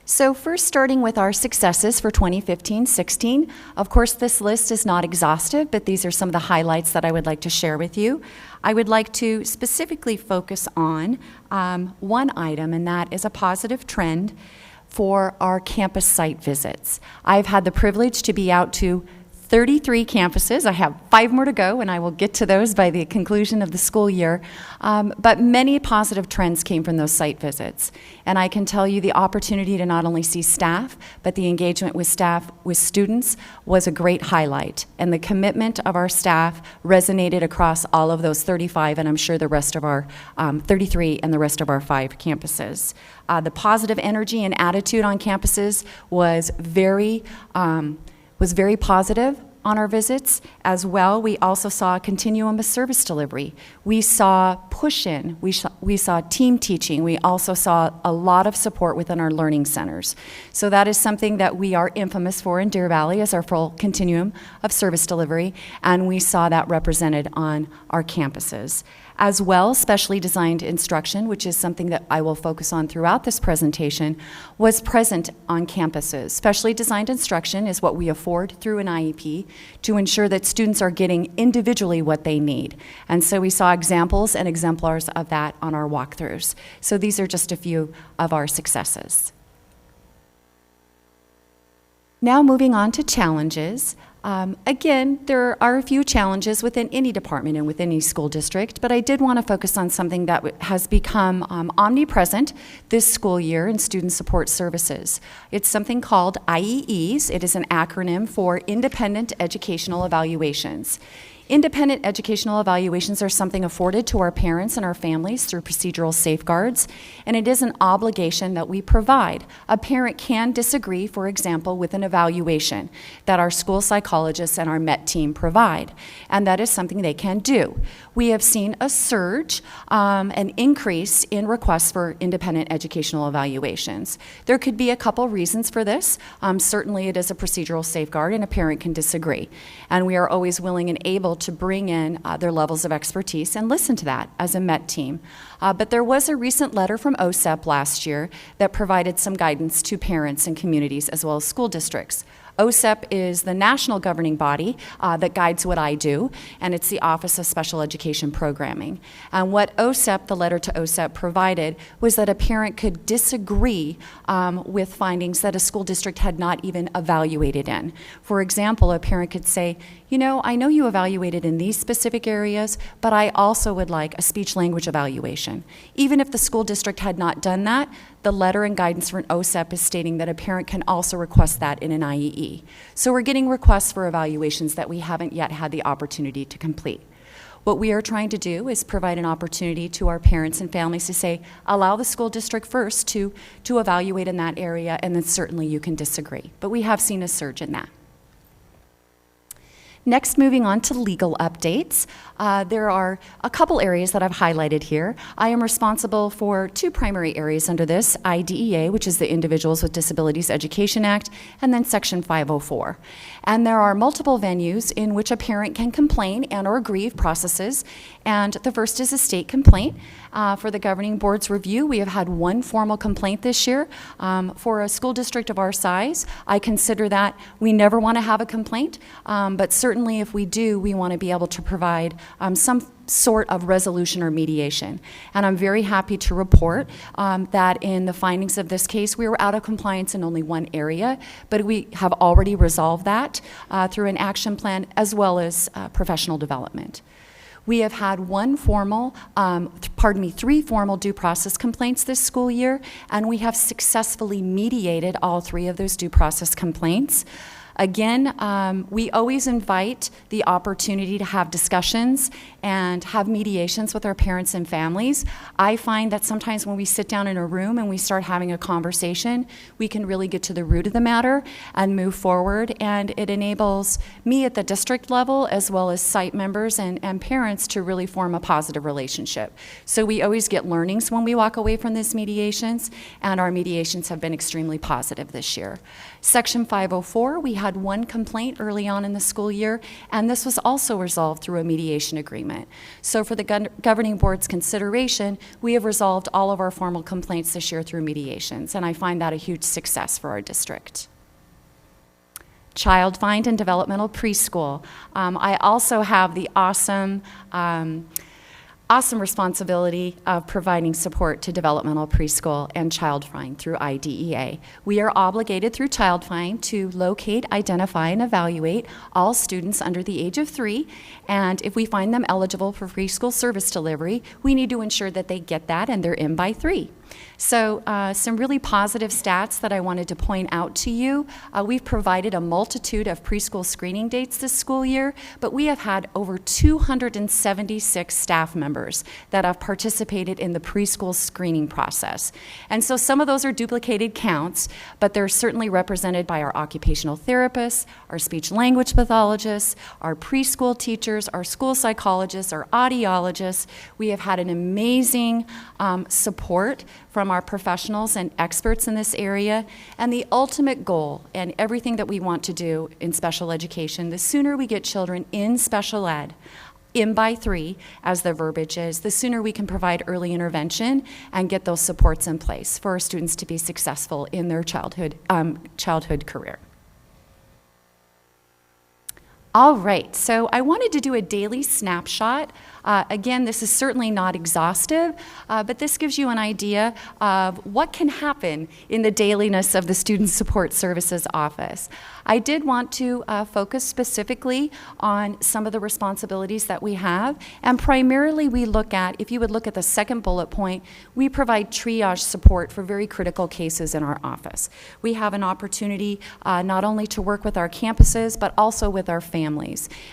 So first, starting with our successes for 2015-16, of course this list is not exhaustive, but these are some of the highlights that I would like to share with you. I would like to specifically focus on one item, and that is a positive trend for our campus site visits. I've had the privilege to be out to 33 campuses. I have 5 more to go, and I will get to those by the conclusion of the school year. But many positive trends came from those site visits. And I can tell you the opportunity to not only see staff, but the engagement with staff, with students, was a great highlight. And the commitment of our staff resonated across all of those 35, and I'm sure the rest of our 33 and the rest of our 5 campuses. The positive energy and attitude on campuses was very positive. on our visits. As well, we also saw a continuum of service delivery. We saw push-in, we saw team teaching, we also saw a lot of support within our learning centers. So that is something that we are infamous for in Deer Valley, as our full continuum of service delivery, and we saw that represented on our campuses. As well, specially designed instruction, which is something that I will focus on throughout this presentation, was present on campuses. Specially designed instruction is what we afford through an IEP to ensure that students are getting individually what they need. And so we saw examples and exemplars of that on our walkthroughs. So these are just a few of our successes. Now moving on to challenges. Again, there are a few challenges within any department and within any school district, but I did want to focus on something that has become omnipresent this school year in student support services. It's something called IEEs. It is an acronym for Independent Educational Evaluations. Independent educational evaluations are something afforded to our parents and our families through procedural safeguards, and it is an obligation that we provide. A parent can disagree, for example, with an evaluation that our school psychologists and our MET team provide, and that is something they can do. We have seen a surge, an increase in requests for independent educational evaluations. There could be a couple reasons for this. Certainly it is a procedural safeguard and a parent can disagree, and we are always willing and able to bring in their levels of expertise and listen to that as a MET team. But there was a recent letter from OSEP last year that provided some guidance to parents and communities as well as school districts. OSEP is the national governing body that guides what I do, and it's the Office of Special Education Programming. And what OSEP, the letter to OSEP, provided was that a parent could disagree with findings that a school district had not even evaluated in. For example, a parent could say, you know, I know you evaluated in these specific areas, but I also would like a speech-language evaluation. Even if the school district had not done that, the letter and guidance from OSEP is stating that a parent can also request that in an IEE. So we're getting requests for evaluations that we haven't yet had the opportunity to complete. What we are trying to do is provide an opportunity to our parents and families to say, allow the school district first to evaluate in that area, and then certainly you can disagree. But we have seen a surge in that. Next, moving on to legal updates. There are a couple areas that I've highlighted here. I am responsible for two primary areas under this, IDEA, which is the Individuals with Disabilities Education Act, and then Section 504. And there are multiple venues in which a parent can complain and or grieve processes. And the first is a state complaint. For the governing board's review, we have had one formal complaint this year. For a school district of our size, I consider that we never want to have a complaint, but certainly if we do, we want to be able to provide some sort of resolution or mediation. And I'm very happy to report that in the findings of this case, we were out of compliance in only one area, but we have already resolved that through an action plan as well as professional development. We have had three formal due process complaints this school year, and we have successfully mediated all three of those due process complaints. Again, we always invite the opportunity to have discussions and have mediations with our parents and families. I find that sometimes when we sit down in a room and we start having a conversation, we can really get to the root of the matter and move forward, and it enables me at the district level as well as site members and parents to really form a positive relationship. So we always get learnings when we walk away from these mediations, and our mediations have been extremely positive this year. Section 504, we had one complaint early on in the school year, and this was also resolved through a mediation agreement. So for the governing board's consideration, we have resolved all of our formal complaints this year through mediations, and I find that a huge success for our district. Child Find and Developmental Preschool. I also have the awesome responsibility of providing support to developmental preschool and Child Find through IDEA. We are obligated through Child Find to locate, identify, and evaluate all students under the age of 3, and if we find them eligible for preschool service delivery, we need to ensure that they get that and they're in by 3. So some really positive stats that I wanted to point out to you. We've provided a multitude of preschool screening dates this school year, but we have had over 276 staff members that have participated in the preschool screening process. And so some of those are duplicated counts, but they're certainly represented by our occupational therapists, our speech language pathologists, our preschool teachers, our school psychologists, our audiologists. We have had an amazing support from our professionals and experts in this area. And the ultimate goal and everything that we want to do in special education, the sooner we get children in special ed, in by 3, as the verbiage is, the sooner we can provide early intervention and get those supports in place for our students to be successful in their childhood career. All right, so I wanted to do a daily snapshot. Again, this is certainly not exhaustive, but this gives you an idea of what can happen in the dailiness of the Student Support Services Office. I did want to focus specifically on some of the responsibilities that we have, and primarily we look at, if you would look at the second bullet point, we provide triage support for very critical cases in our office. We have an opportunity not only to work with our campuses, but also with our families.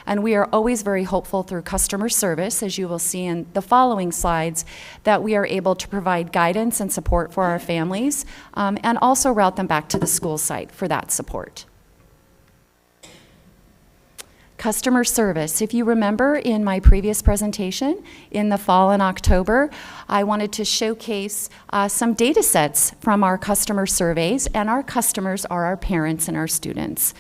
And we are always very hopeful through customer service, as you will see in the following slides, that we are able to provide guidance and support for our families, and also route them back to the school site for that support. Customer service. If you remember in my previous presentation in the fall in October, I wanted to showcase some data sets from our customer surveys, and our customers are our parents and our students.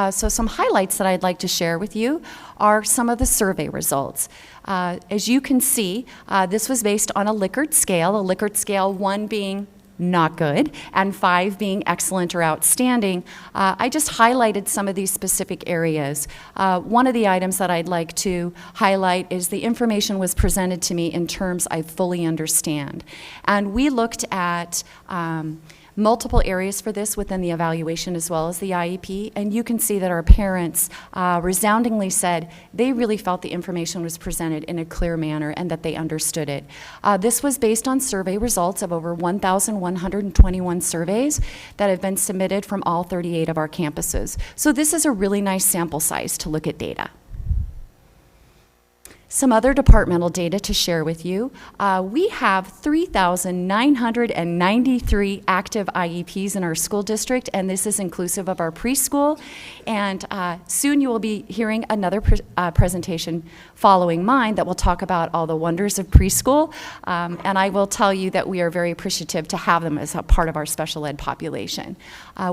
So some highlights that I'd like to share with you are some of the survey results. As you can see, this was based on a Likert scale, 1 being not good, and 5 being excellent or outstanding. I just highlighted some of these specific areas. One of the items that I'd like to highlight is the information was presented to me in terms I fully understand. And we looked at multiple areas for this within the evaluation as well as the IEP, and you can see that our parents resoundingly said they really felt the information was presented in a clear manner and that they understood it. This was based on survey results of over 1,121 surveys that have been submitted from all 38 of our campuses. So this is a really nice sample size to look at data. Some other departmental data to share with you. We have 3,993 active IEPs in our school district, and this is inclusive of our preschool. And soon you will be hearing another presentation following mine that will talk about all the wonders of preschool. And I will tell you that we are very appreciative to have them as a part of our special ed population.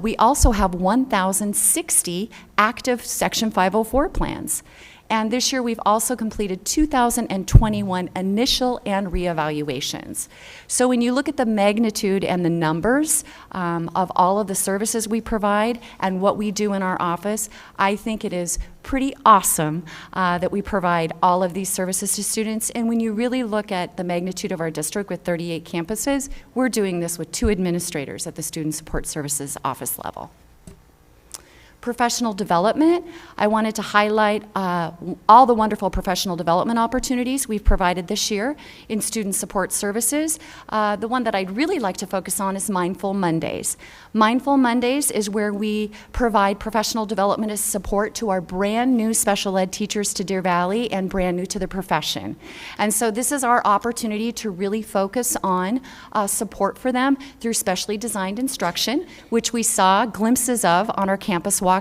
We also have 1,060 active Section 504 plans. And this year we've also completed 2,021 initial and reevaluations. So when you look at the magnitude and the numbers of all of the services we provide and what we do in our office, I think it is pretty awesome that we provide all of these services to students. And when you really look at the magnitude of our district with 38 campuses, we're doing this with 2 administrators at the Student Support Services office level. Professional development, I wanted to highlight all the wonderful professional development opportunities we've provided this year in student support services. The one that I'd really like to focus on is Mindful Mondays. Mindful Mondays is where we provide professional development as support to our brand new special ed teachers to Deer Valley and brand new to the profession. And so this is our opportunity to really focus on support for them through specially designed instruction, which we saw glimpses of on our campus walkthroughs,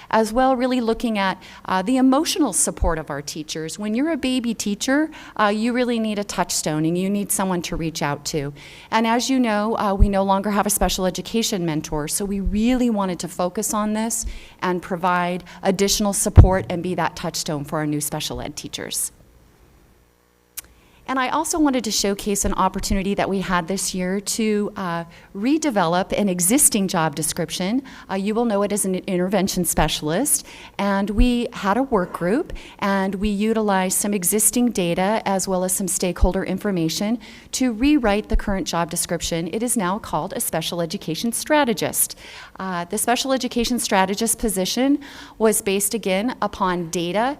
as well really looking at the emotional support of our teachers. When you're a baby teacher, you really need a touchstone and you need someone to reach out to. And as you know, we no longer have a special education mentor, so we really wanted to focus on this and provide additional support and be that touchstone for our new special ed teachers. And I also wanted to showcase an opportunity that we had this year to redevelop an existing job description. You will know it as an intervention specialist. And we had a work group, and we utilized some existing data as well as some stakeholder information to rewrite the current job description. It is now called a special education strategist. The special education strategist position was based again upon data.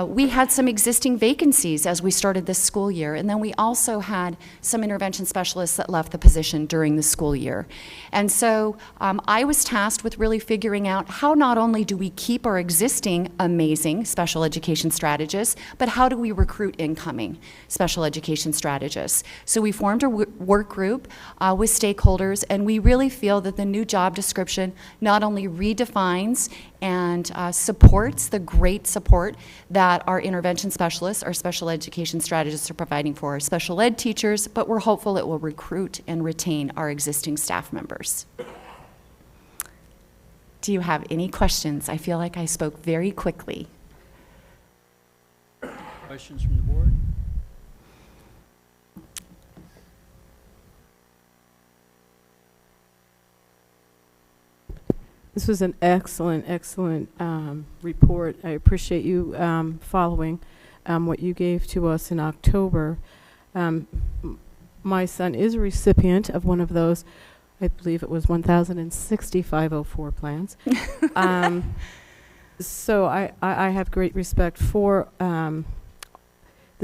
We had some existing vacancies as we started this school year. year. And then we also had some intervention specialists that left the position during the school year. And so I was tasked with really figuring out how not only do we keep our existing amazing special education strategists, but how do we recruit incoming special education strategists. So we formed a work group with stakeholders, and we really feel that the new job description not only redefines and supports the great support that our intervention specialists, our special education strategists are providing for our special ed teachers, but we're hopeful it will recruit and retain our existing staff members. Do you have any questions? I feel like I spoke very quickly. Questions from the board? This was an excellent, excellent report. I appreciate you following what you gave to us in October. My son is a recipient of one of those, I believe it was 1,06504 plans. So I have great respect for the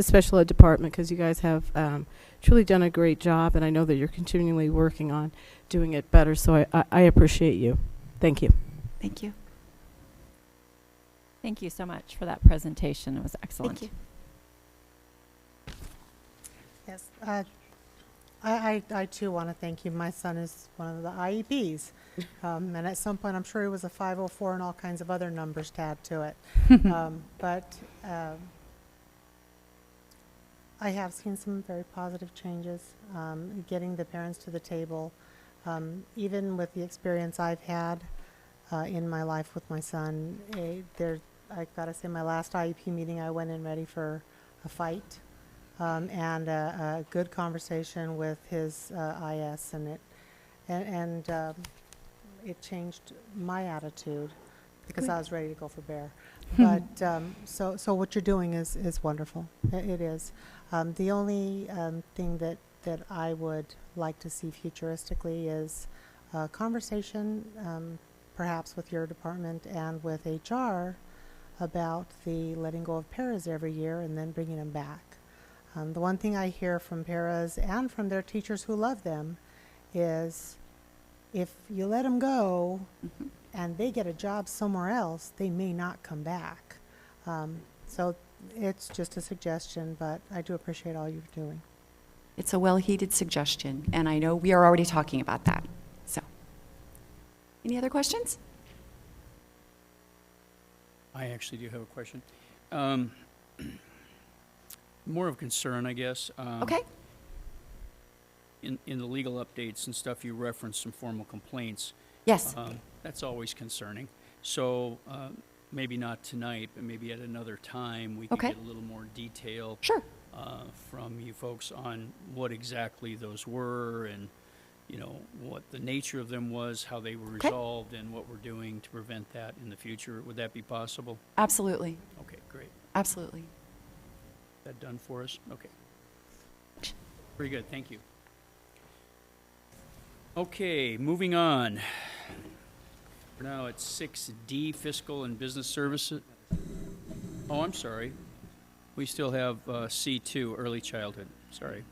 special ed department, because you guys have truly done a great job, and I know that you're continually working on doing it better, so I appreciate you. Thank you. Thank you. Thank you so much for that presentation. It was excellent. Thank you. Yes, I too want to thank you. My son is one of the IEPs, and at some point I'm sure he was a 504 and all kinds of other numbers to add to it. But I have seen some very positive changes, getting the parents to the table. Even with the experience I've had in my life with my son, I gotta say, my last IEP meeting, I went in ready for a fight and a good conversation with his IS, and it changed my attitude because I was ready to go for bear. But so what you're doing is wonderful. It is. The only thing that I would like to see futuristically is a conversation perhaps with your department and with HR about the letting go of paras every year and then bringing them back. The one thing I hear from paras and from their teachers who love them is if you let them go and they get a job somewhere else, they may not come back. So it's just a suggestion, but I do appreciate all you're doing. It's a well-heeded suggestion, and I know we are already talking about that. So, any other questions? I actually do have a question. More of concern, I guess. Okay. In the legal updates and stuff, you referenced some formal complaints. Yes. That's always concerning. So maybe not tonight, but maybe at another time we could get a little more detail. Sure. From you folks on what exactly those were, and what the nature of them was, how they were resolved, and what we're doing to prevent that in the future. Would that be possible? Absolutely. Okay, great. Absolutely. That done for us? Okay. Very good. Thank you. Okay, moving on. We're now at 6D, Fiscal and Business Services. Oh, I'm sorry. We still have C2, Early Childhood. Sorry.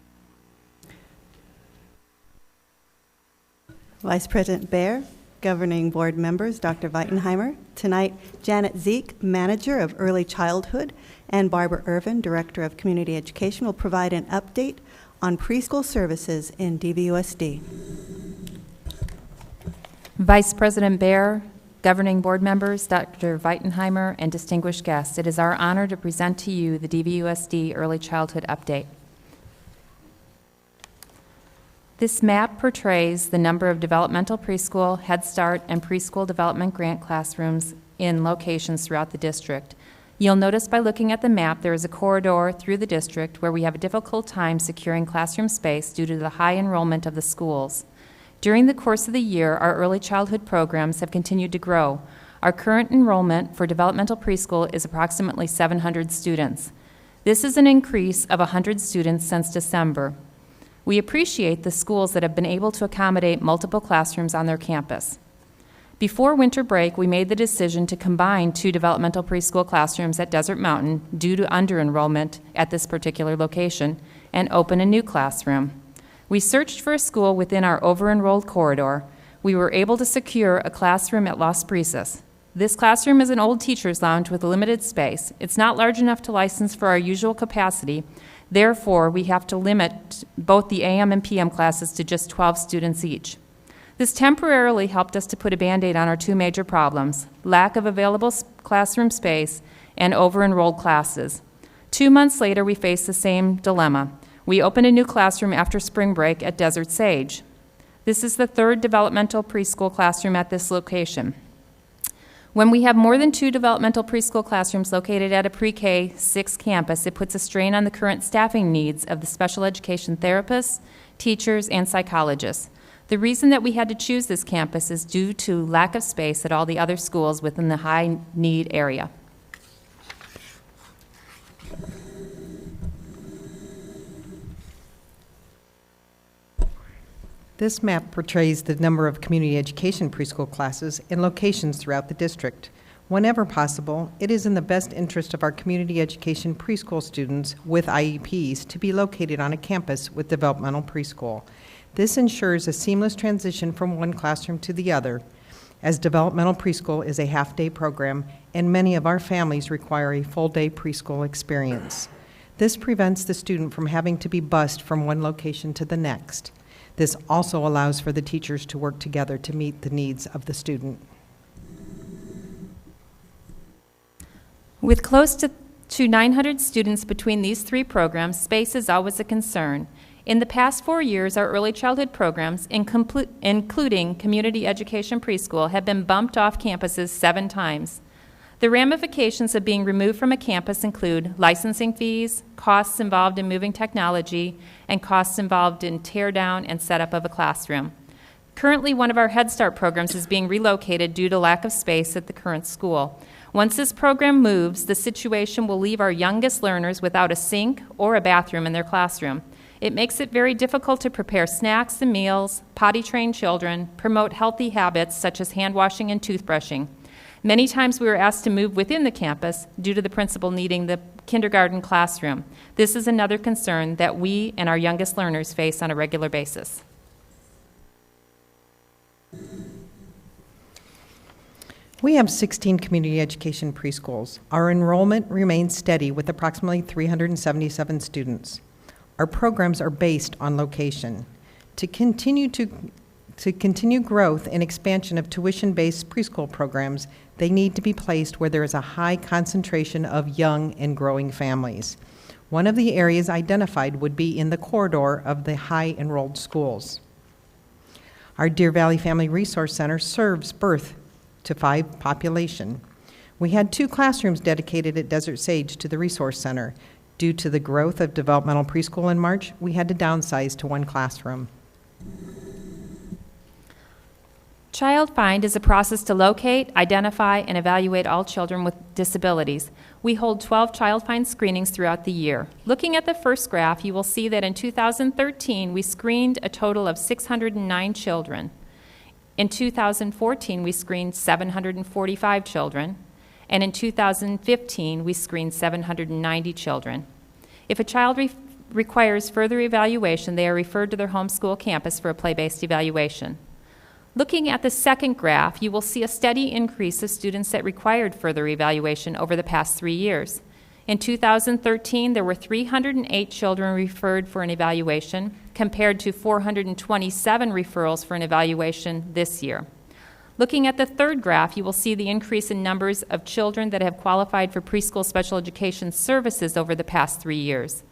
Vice President Baer, Governing Board members, Dr. Weitenheimer. Tonight, Janet Zeke, Manager of Early Childhood, and Barbara Irvin, Director of Community Education, will provide an update on preschool services in DVUSD. Vice President Baer, Governing Board members, Dr. Weitenheimer, and distinguished guests, it is our honor to present to you the DVUSD Early Childhood Update. This map portrays the number of developmental preschool, Head Start, and preschool development grant classrooms in locations throughout the district. You'll notice by looking at the map there is a corridor through the district where we have a difficult time securing classroom space due to the high enrollment of the schools. During the course of the year, our early childhood programs have continued to grow. Our current enrollment for developmental preschool is approximately 700 students. This is an increase of 100 students since December. We appreciate the schools that have been able to accommodate multiple classrooms on their campus. Before winter break, we made the decision to combine 2 developmental preschool classrooms at Desert Mountain due to under-enrollment at this particular location, and open a new classroom. We searched for a school within our over-enrolled corridor. We were able to secure a classroom at Las Brisas. This classroom is an old teacher's lounge with limited space. It's not large enough to license for our usual capacity. Therefore, we have to limit both the AM and PM classes to just 12 students each. This temporarily helped us to put a Band-Aid on our two major problems: lack of available classroom space and over-enrolled classes. 2 months later, we faced the same dilemma. We opened a new classroom after spring break at Desert Sage. This is the third developmental preschool classroom at this location. When we have more than 2 developmental preschool classrooms located at a pre-K 6 campus, it puts a strain on the current staffing needs of the special education therapists, teachers, and psychologists. The reason that we had to choose this campus is due to lack of space at all the other schools within the high-need area. This map portrays the number of community education preschool classes in locations throughout the district. Whenever possible, it is in the best interest of our community education preschool students with IEPs to be located on a campus with developmental preschool. This ensures a seamless transition from one classroom to the other, as developmental preschool is a half-day program and many of our families require a full-day preschool experience. This prevents the student from having to be bused from one location to the next. This also allows for the teachers to work together to meet the needs of the student. With close to 900 students between these 3 programs, space is always a concern. In the past 4 years, our early childhood programs, including community education preschool, have been bumped off campuses 7 times. The ramifications of being removed from a campus include licensing fees, costs involved in moving technology, and costs involved in tear down and setup of a classroom. Currently, one of our Head Start programs is being relocated due to lack of space at the current school. Once this program moves, the situation will leave our youngest learners without a sink or a bathroom in their classroom. It makes it very difficult to prepare snacks and meals, potty-train children, promote healthy habits such as hand washing and toothbrushing. Many times we were asked to move within the campus due to the principal needing the kindergarten classroom. This is another concern that we and our youngest learners face on a regular basis. We have 16 community education preschools. Our enrollment remains steady with approximately 377 students. Our programs are based on location. To continue growth and expansion of tuition-based preschool programs, they need to be placed where there is a high concentration of young and growing families. One of the areas identified would be in the corridor of the high-enrolled schools. Our Deer Valley Family Resource Center serves birth to 5 population. We had 2 classrooms dedicated at Desert Sage to the Resource Center. Due to the growth of developmental preschool in March, we had to downsize to 1 classroom. Child Find is a process to locate, identify, and evaluate all children with disabilities. We hold 12 Child Find screenings throughout the year. Looking at the first graph, you will see that in 2013, we screened a total of 609 children. In 2014, we screened 745 children. And in 2015, we screened 790 children. If a child requires further evaluation, they are referred to their home school campus for a play-based evaluation. Looking at the second graph, you will see a steady increase of students that required further evaluation over the past 3 years. In 2013, there were 308 children referred for an evaluation, compared to 427 referrals for an evaluation this year. Looking at the third graph, you will see the increase in numbers of children that have qualified for preschool special education services over the past 3 years.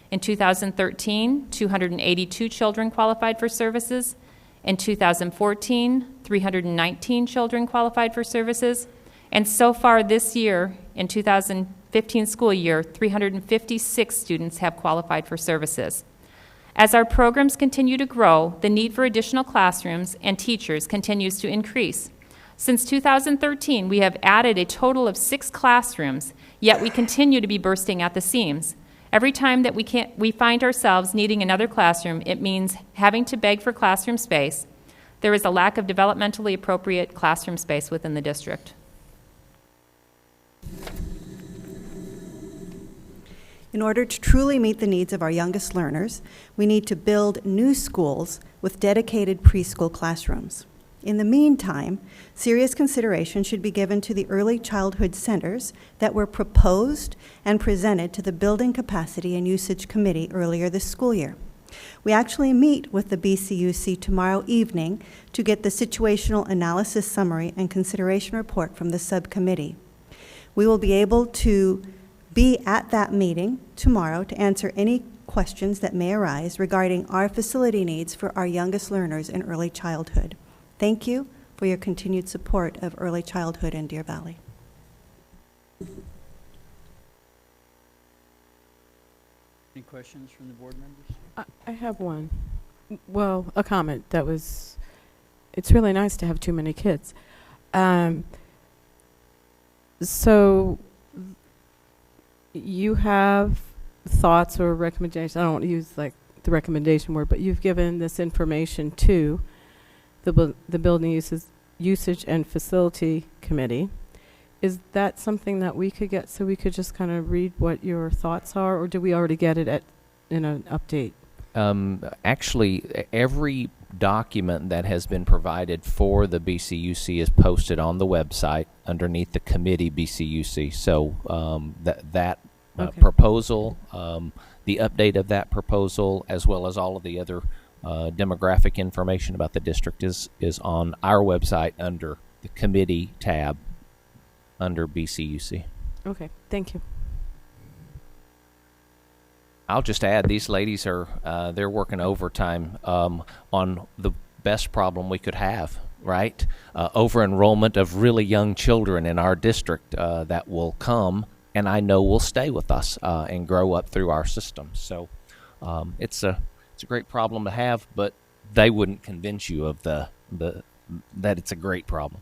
In 2013, 282 children qualified for services. In 2014, 319 children qualified for services. And so far this year, in 2015 school year, 356 students have qualified for services. As our programs continue to grow, the need for additional classrooms and teachers continues to increase. Since 2013, we have added a total of 6 classrooms, yet we continue to be bursting at the seams. Every time that we find ourselves needing another classroom, it means having to beg for classroom space. There is a lack of developmentally appropriate classroom space within the district. In order to truly meet the needs of our youngest learners, we need to build new schools with dedicated preschool classrooms. In the meantime, serious consideration should be given to the early childhood centers that were proposed and presented to the Building Capacity and Usage Committee earlier this school year. We actually meet with the BCUC tomorrow evening to get the situational analysis summary and consideration report from the subcommittee. We will be able to be at that meeting tomorrow to answer any questions that may arise regarding our facility needs for our youngest learners in early childhood. Thank you for your continued support of early childhood in Deer Valley. Any questions from the board members? I have one. Well, a comment that was, it's really nice to have too many kids. So you have thoughts or recommendations, I don't want to use like the recommendation word, but you've given this information to the Building Usage and Facility Committee. Is that something that we could get so we could just kind of read what your thoughts are, or do we already get it in an update? Actually, every document that has been provided for the BCUC is posted on the website underneath the committee BCUC. So that Okay. proposal, the update of that proposal, as well as all of the other demographic information about the district is on our website under the committee tab under BCUC. Okay, thank you. I'll just add, these ladies are they're working overtime on the best problem we could have, right? Over enrollment of really young children in our district that will come, and I know will stay with us and grow up through our system. So it's a great problem to have, but they wouldn't convince you of that it's a great problem.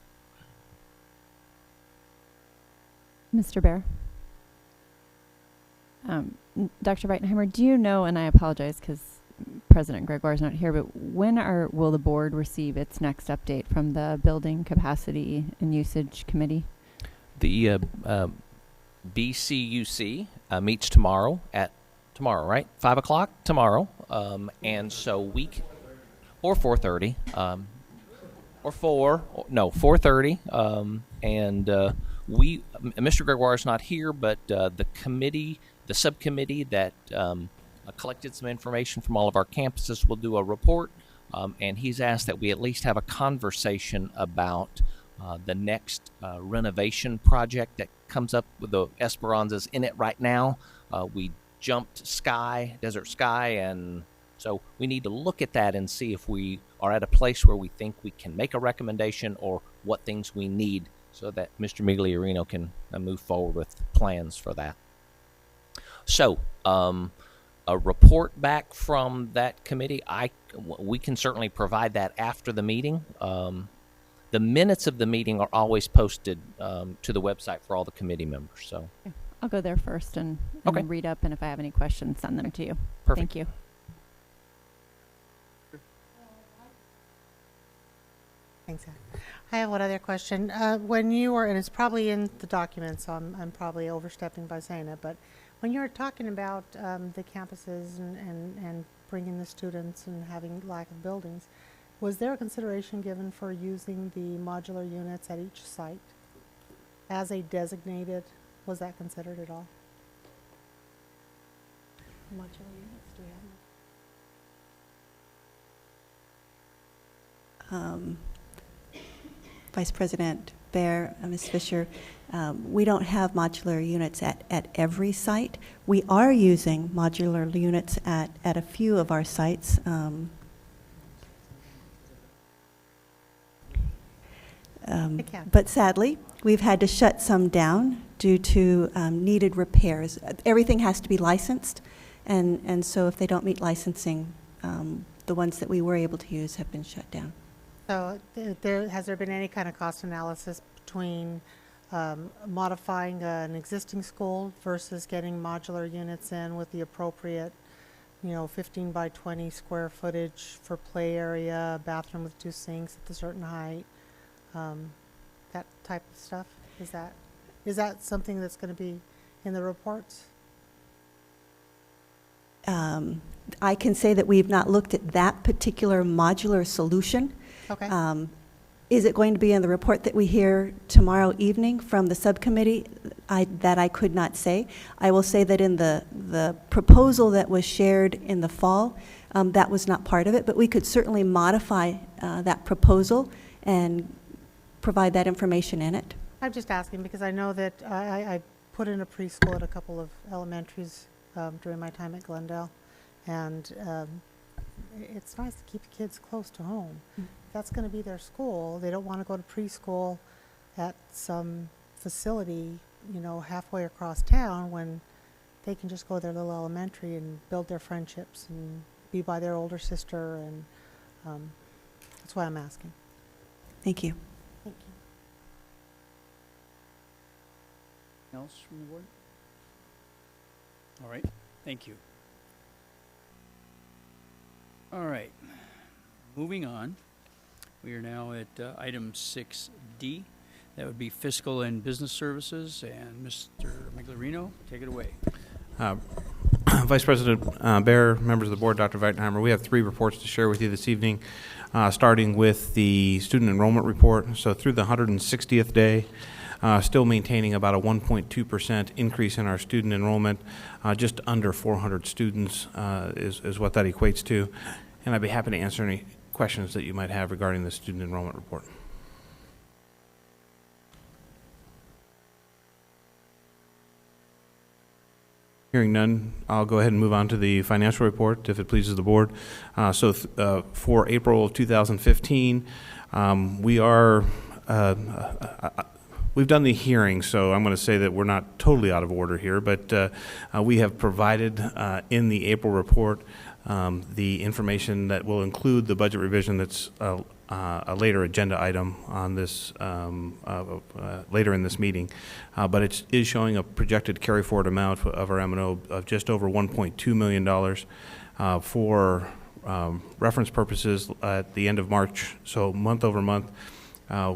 Mr. Bear? Dr. Weitenheimer, do you know, and I apologize because President Gregoire is not here, but when will the board receive its next update from the Building Capacity and Usage Committee? The BCUC meets tomorrow, right? 5 o'clock tomorrow. And so or 4:30, or 4:30. Mr. Gregoire is not here, but the subcommittee that collected some information from all of our campuses will do a report, and he's asked that we at least have a conversation about the next renovation project that comes up with the Esperanza's in it right now. We jumped Desert Sky, and so we need to look at that and see if we are at a place where we think we can make a recommendation or what things we need so that Mr. Migliorino can move forward with plans for that. So, a report back from that committee, we can certainly provide that after the meeting. The minutes of the meeting are always posted to the website for all the committee members. So I'll go there first and read up, and if I have any questions, send them to you. Perfect. Thank you. Thanks, Ann. I have one other question. When you were, and it's probably in the documents, so I'm probably overstepping by saying it, but when you were talking about the campuses and bringing the students and having lack of buildings, was there a consideration given for using the modular units at each site as a designated? Was that considered at all? Modular units, do we have them? Vice President Bear, Ms. Fisher, we don't have modular units at every site. We are using modular units at a few of our sites. But sadly, we've had to shut some down due to needed repairs. Everything has to be licensed, and so if they don't meet licensing, the ones that we were able to use have been shut down. So has there been any kind of cost analysis between modifying an existing school versus getting modular units in with the appropriate, 15 by 20 square footage for play area, bathroom with 2 sinks at a certain height, that type of stuff? Is that something that's going to be in the reports? I can say that we've not looked at that particular modular solution. Okay. Is it going to be in the report that we hear tomorrow evening from the subcommittee? That I could not say. I will say that in the proposal that was shared in the fall, that was not part of it, but we could certainly modify that proposal and provide that information in it. I'm just asking because I know that I put in a preschool at a couple of elementaries during my time at Glendale, and it's nice to keep the kids close to home. If that's going to be their school, they don't want to go to preschool at some facility, you know, halfway across town when they can just go to their little elementary and build their friendships and be by their older sister, and that's why I'm asking. Thank you. Thank you. Else from the board? All right, thank you. All right, moving on. We are now at item 6D. That would be fiscal and business services, and Mr. Miglorino, take it away. Vice President Baer, members of the board, Dr. Weitenheimer, we have 3 reports to share with you this evening, starting with the student enrollment report. So through the 160th day, still maintaining about a 1.2% increase in our student enrollment. Just under 400 students is what that equates to. And I'd be happy to answer any questions that you might have regarding the student enrollment report. Hearing none, I'll go ahead and move on to the financial report, if it pleases the board. For April of 2015, we've done the hearing, so I'm going to say that we're not totally out of order here, but we have provided in the April report the information that will include the budget revision that's a later agenda item on this later in this meeting, but it is showing a projected carry forward amount of our M&O of just over $1.2 million for reference purposes at the end of March. So month over month,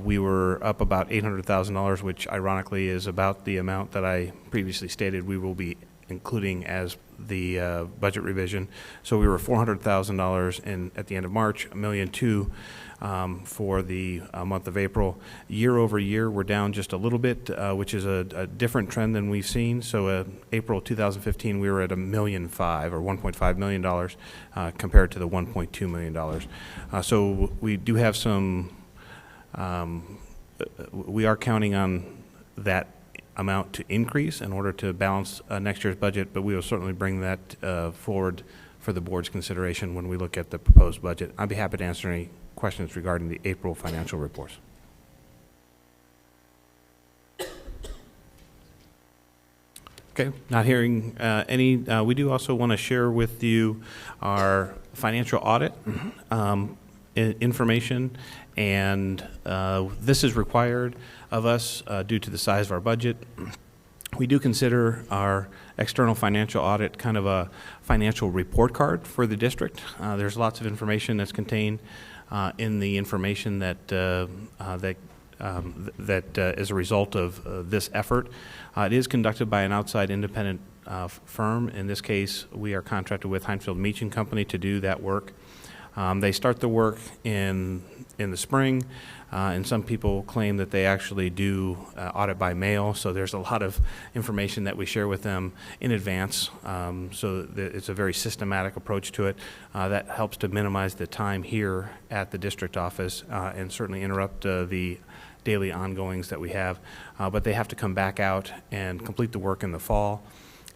we were up about $800,000, which ironically is about the amount that I previously stated we will be including as the budget revision. So we were $400,000 at the end of March, $1.2 million for the month of April. Year over year, we're down just a little bit, which is a different trend than we've seen. So April 2015, we were at $1.5 million or $1.5 million compared to the $1.2 million. So we do have some. We are counting on that amount to increase in order to balance next year's budget, but we will certainly bring that forward for the board's consideration when we look at the proposed budget. I'd be happy to answer any questions regarding the April financial reports. Okay, not hearing any. We do also want to share with you our financial audit information, and this is required of us due to the size of our budget. We do consider our external financial audit kind of a financial report card for the district. There's lots of information that's contained in the information that is a result of this effort. It is conducted by an outside independent firm. In this case, we are contracted with Heinfield Meaching Company to do that work. They start the work in the spring, and some people claim that they actually do audit by mail, so there's a lot of information that we share with them in advance, so it's a very systematic approach to it. That helps to minimize the time here at the district office and certainly interrupt the daily ongoings that we have, but they have to come back out and complete the work in the fall,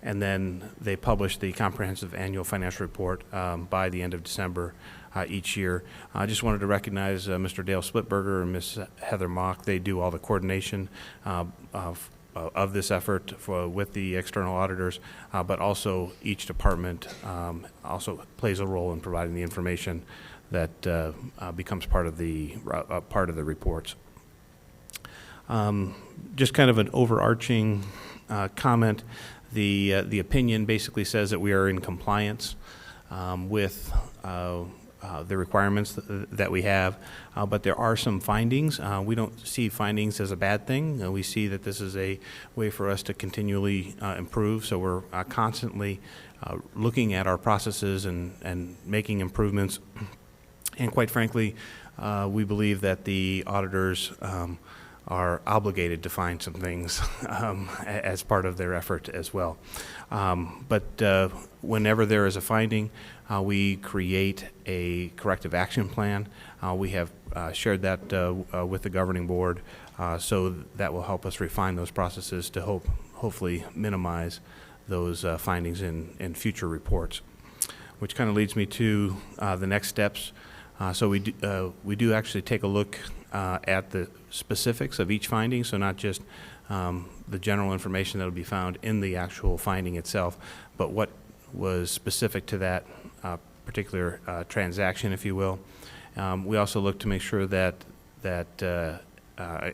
and then they publish the comprehensive annual financial report by the end of December each year. I just wanted to recognize Mr. Dale Splitberger and Ms. Heather Mock. They do all the coordination of this effort with the external auditors, but also each department also plays a role in providing the information that becomes part of the reports. Just kind of an overarching comment. The opinion basically says that we are in compliance with the requirements that we have, but there are some findings. We don't see findings as a bad thing. We see that this is a way for us to continually improve, so we're constantly looking at our processes and making improvements. And quite frankly, we believe that the auditors are obligated to find some things as part of their effort as well. But whenever there is a finding, we create a corrective action plan. We have shared that with the governing board, so that will help us refine those processes to hopefully minimize those findings in future reports. Which kind of leads me to the next steps. So we do actually take a look at the specifics of each finding, so not just the general information that will be found in the actual finding itself, but what was specific to that particular transaction, if you will. We also look to make sure that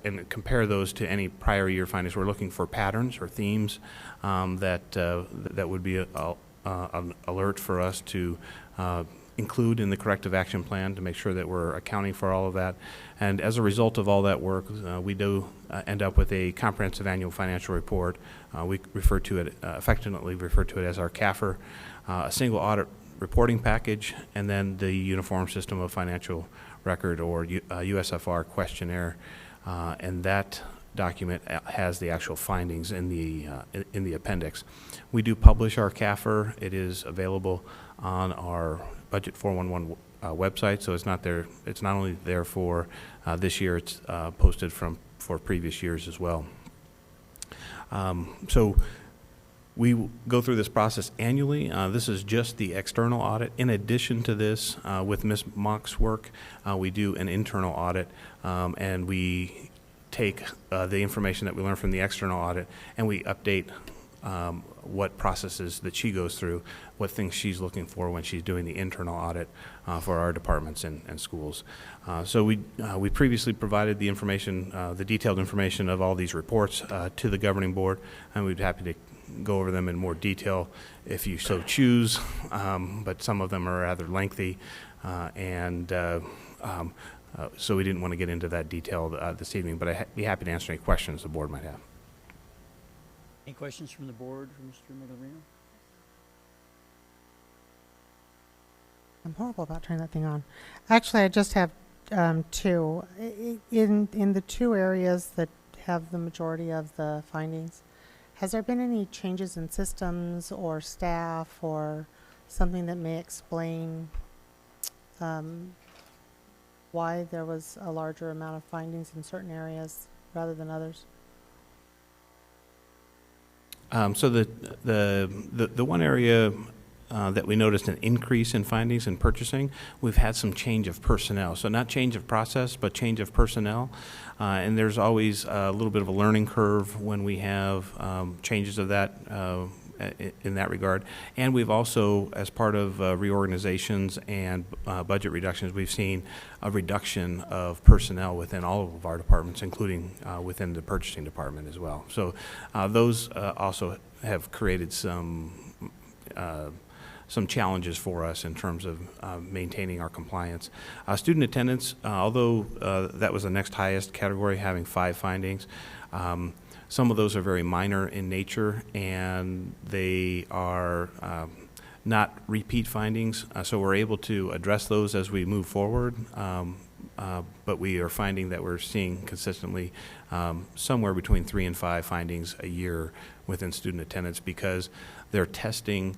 and compare those to any prior year findings. We're looking for patterns or themes that would be an alert for us to include in the corrective action plan to make sure that we're accounting for all of that. And as a result of all that work, we do end up with a comprehensive annual financial report. We refer to it, affectionately refer to it as our CAFR, a single audit reporting package, and then the Uniform System of Financial Record, or USFR questionnaire. And that document has the actual findings in the appendix. We do publish our CAFR. It is available on our Budget 411 website, so it's not there. It's not only there for this year; it's posted for previous years as well. So we go through this process annually. This is just the external audit. In addition to this, with Ms. Mock's work, we do an internal audit, and we take the information that we learn from the external audit and we update what processes that she goes through, what things she's looking for when she's doing the internal audit for our departments and schools. So we previously provided the information, the detailed information of all these reports to the governing board, and we'd be happy to go over them in more detail if you so choose, but some of them are rather lengthy, so we didn't want to get into that detail this evening, but I'd be happy to answer any questions the board might have. Any questions from the board for Mr. Migliorino? I'm horrible about turning that thing on. Actually, I just have two. In the two areas that have the majority of the findings, has there been any changes in systems or staff or something that may explain why there was a larger amount of findings in certain areas rather than others? So the one area that we noticed an increase in findings in purchasing, we've had some change of personnel. So not change of process, but change of personnel. And there's always a little bit of a learning curve when we have changes of that in that regard. And we've also, as part of reorganizations and budget reductions, we've seen a reduction of personnel within all of our departments, including within the purchasing department as well. So those also have created some challenges for us in terms of maintaining our compliance. Student attendance, although that was the next highest category, having 5 findings, some of those are very minor in nature, and they are not repeat findings, so we're able to address those as we move forward. But we are finding that we're seeing consistently somewhere between 3 and 5 findings a year within student attendance, because they're testing.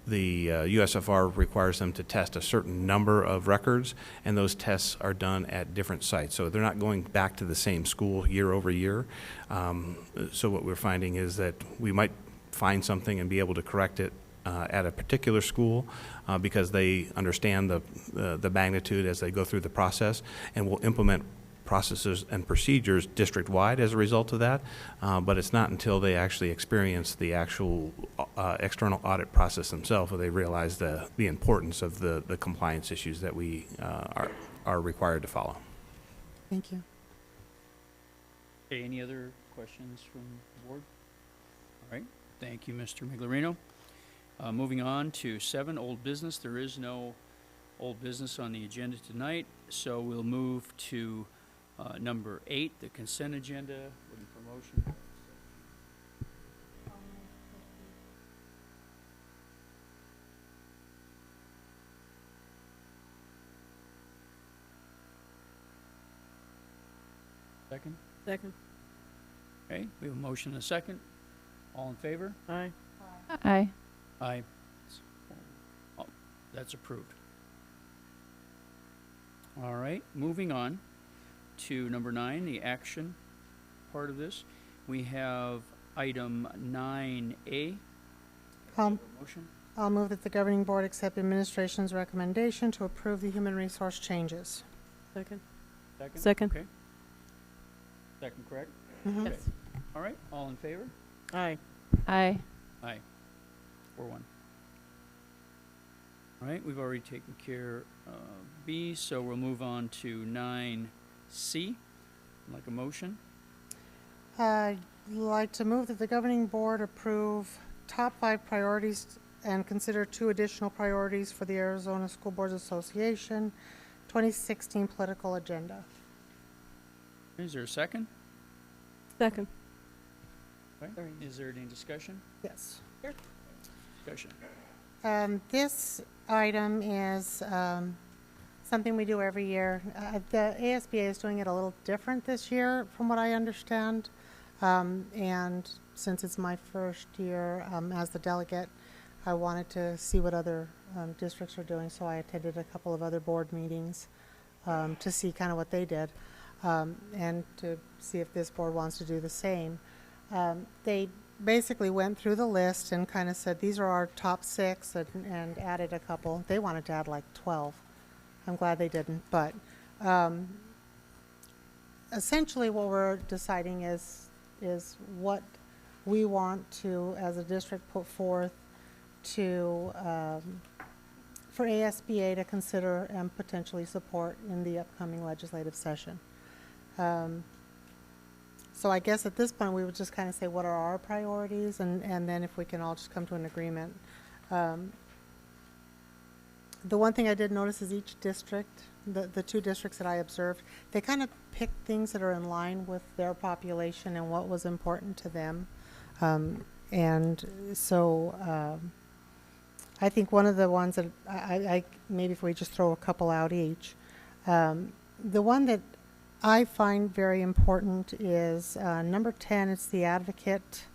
The USFR requires them to test a certain number of records, and those tests are done at different sites. So they're not going back to the same school year over year. So what we're finding is that we might find something and be able to correct it at a particular school because they understand the magnitude as they go through the process, and will implement processes and procedures district-wide as a result of that, but it's not until they actually experience the actual external audit process themselves where they realize the importance of the compliance issues that we are required to follow. Thank you. Okay, any other questions from the board? All right, thank you, Mr. Migliorino. Moving on to 7, old business. There is no old business on the agenda tonight, so we'll move to number 8, the consent agenda. Looking for motion. second? Second. Okay, we have a motion and a second. All in favor? Aye. Aye. Aye. Oh, that's approved. All right, moving on to number 9, the action part of this. We have item 9A. Motion? I'll move that the governing board accept administration's recommendation to approve the human resource changes. Second. Second? Okay. Second, correct? Mhm. Okay. All right, all in favor? Aye. Aye. Aye. 4-1. All right, we've already taken care of B, so we'll move on to 9C. Like a motion? I'd like to move that the governing board approve top 5 priorities and consider 2 additional priorities for the Arizona School Boards Association 2016 political agenda. Is there a second? Second. Okay. Is there any discussion? Yes. Discussion. This item is something we do every year. The ASBA is doing it a little different this year, from what I understand. And since it's my first year as the delegate, I wanted to see what other districts are doing, so I attended a couple of other board meetings to see kind of what they did and to see if this board wants to do the same. They basically went through the list and kind of said, these are our top 6 and added a couple. They wanted to add like 12. I'm glad they didn't, but essentially what we're deciding is what we want to, as a district, put forth to for ASBA to consider and potentially support in the upcoming legislative session. So I guess at this point we would just kind of say what are our priorities, and then if we can all just come to an agreement. The one thing I did notice is each district, the 2 districts that I observed, they kind of picked things that are in line with their population and what was important to them. And so I think one of the ones that I maybe if we just throw a couple out each, the one that I find very important is number 10. It's the advocate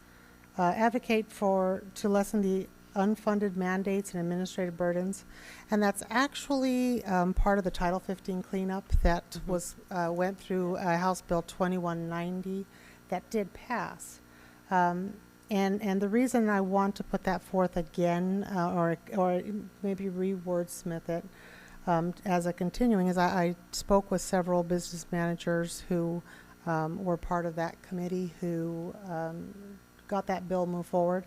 to lessen the unfunded mandates and administrative burdens, and that's actually part of the Title 15 cleanup that was went through House Bill 2190 that did pass. And the reason I want to put that forth again, or maybe re-wordsmith it as a continuing, is I spoke with several business managers who were part of that committee who got that bill moved forward.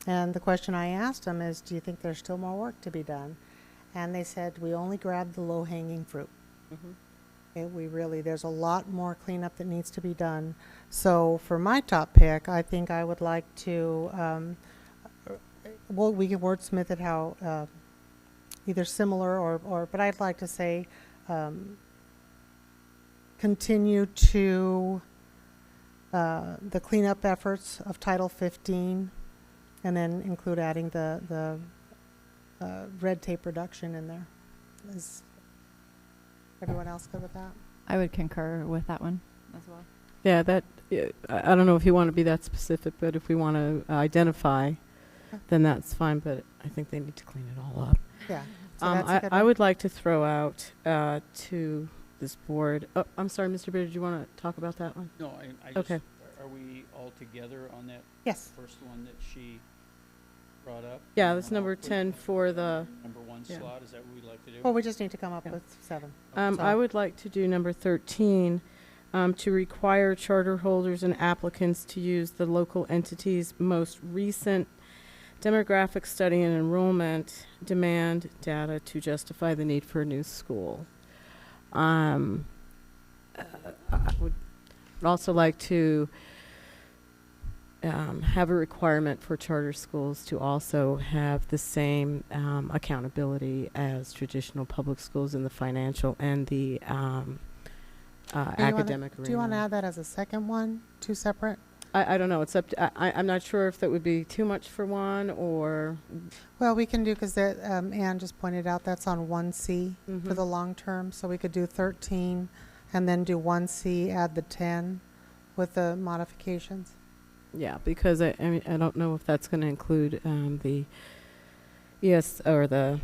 And the question I asked them is, do you think there's still more work to be done? And they said, we only grabbed the low-hanging fruit. There's a lot more cleanup that needs to be done. So for my top pick, I think I would like to, we can wordsmith it how either similar but I'd like to say continue to the cleanup efforts of Title 15, and then include adding the red tape reduction in there. Is everyone else good with that? I would concur with that one as well. Yeah, I don't know if you want to be that specific, but if we want to identify, then that's fine, but I think they need to clean it all up. Yeah. So that's a good I one. would like to throw out to this board. Oh, I'm sorry, Mr. Bader, did you want to talk about that one? No, I just, Okay. Are we all together on that Yes. first one that she brought up? Yeah, that's number 10 for the... Number 1 yeah. slot, is that what we'd like to do? Well, we just need to come up with 7. I would like to do number 13, to require charter holders and applicants to use the local entity's most recent demographic study and enrollment demand data to justify the need for a new school. I would also like to have a requirement for charter schools to also have the same accountability as traditional public schools in the financial and the academic arena. Do you want to add that as a second one, 2 separate? I don't know. It's up to, I'm not sure if that would be too much for one or... Well, we can do, because Ann just pointed out that's on 1C for the long term, so we could do 13 and then do 1C, add the 10 with the modifications. Yeah, because I mean, I don't know if that's going to include the or the,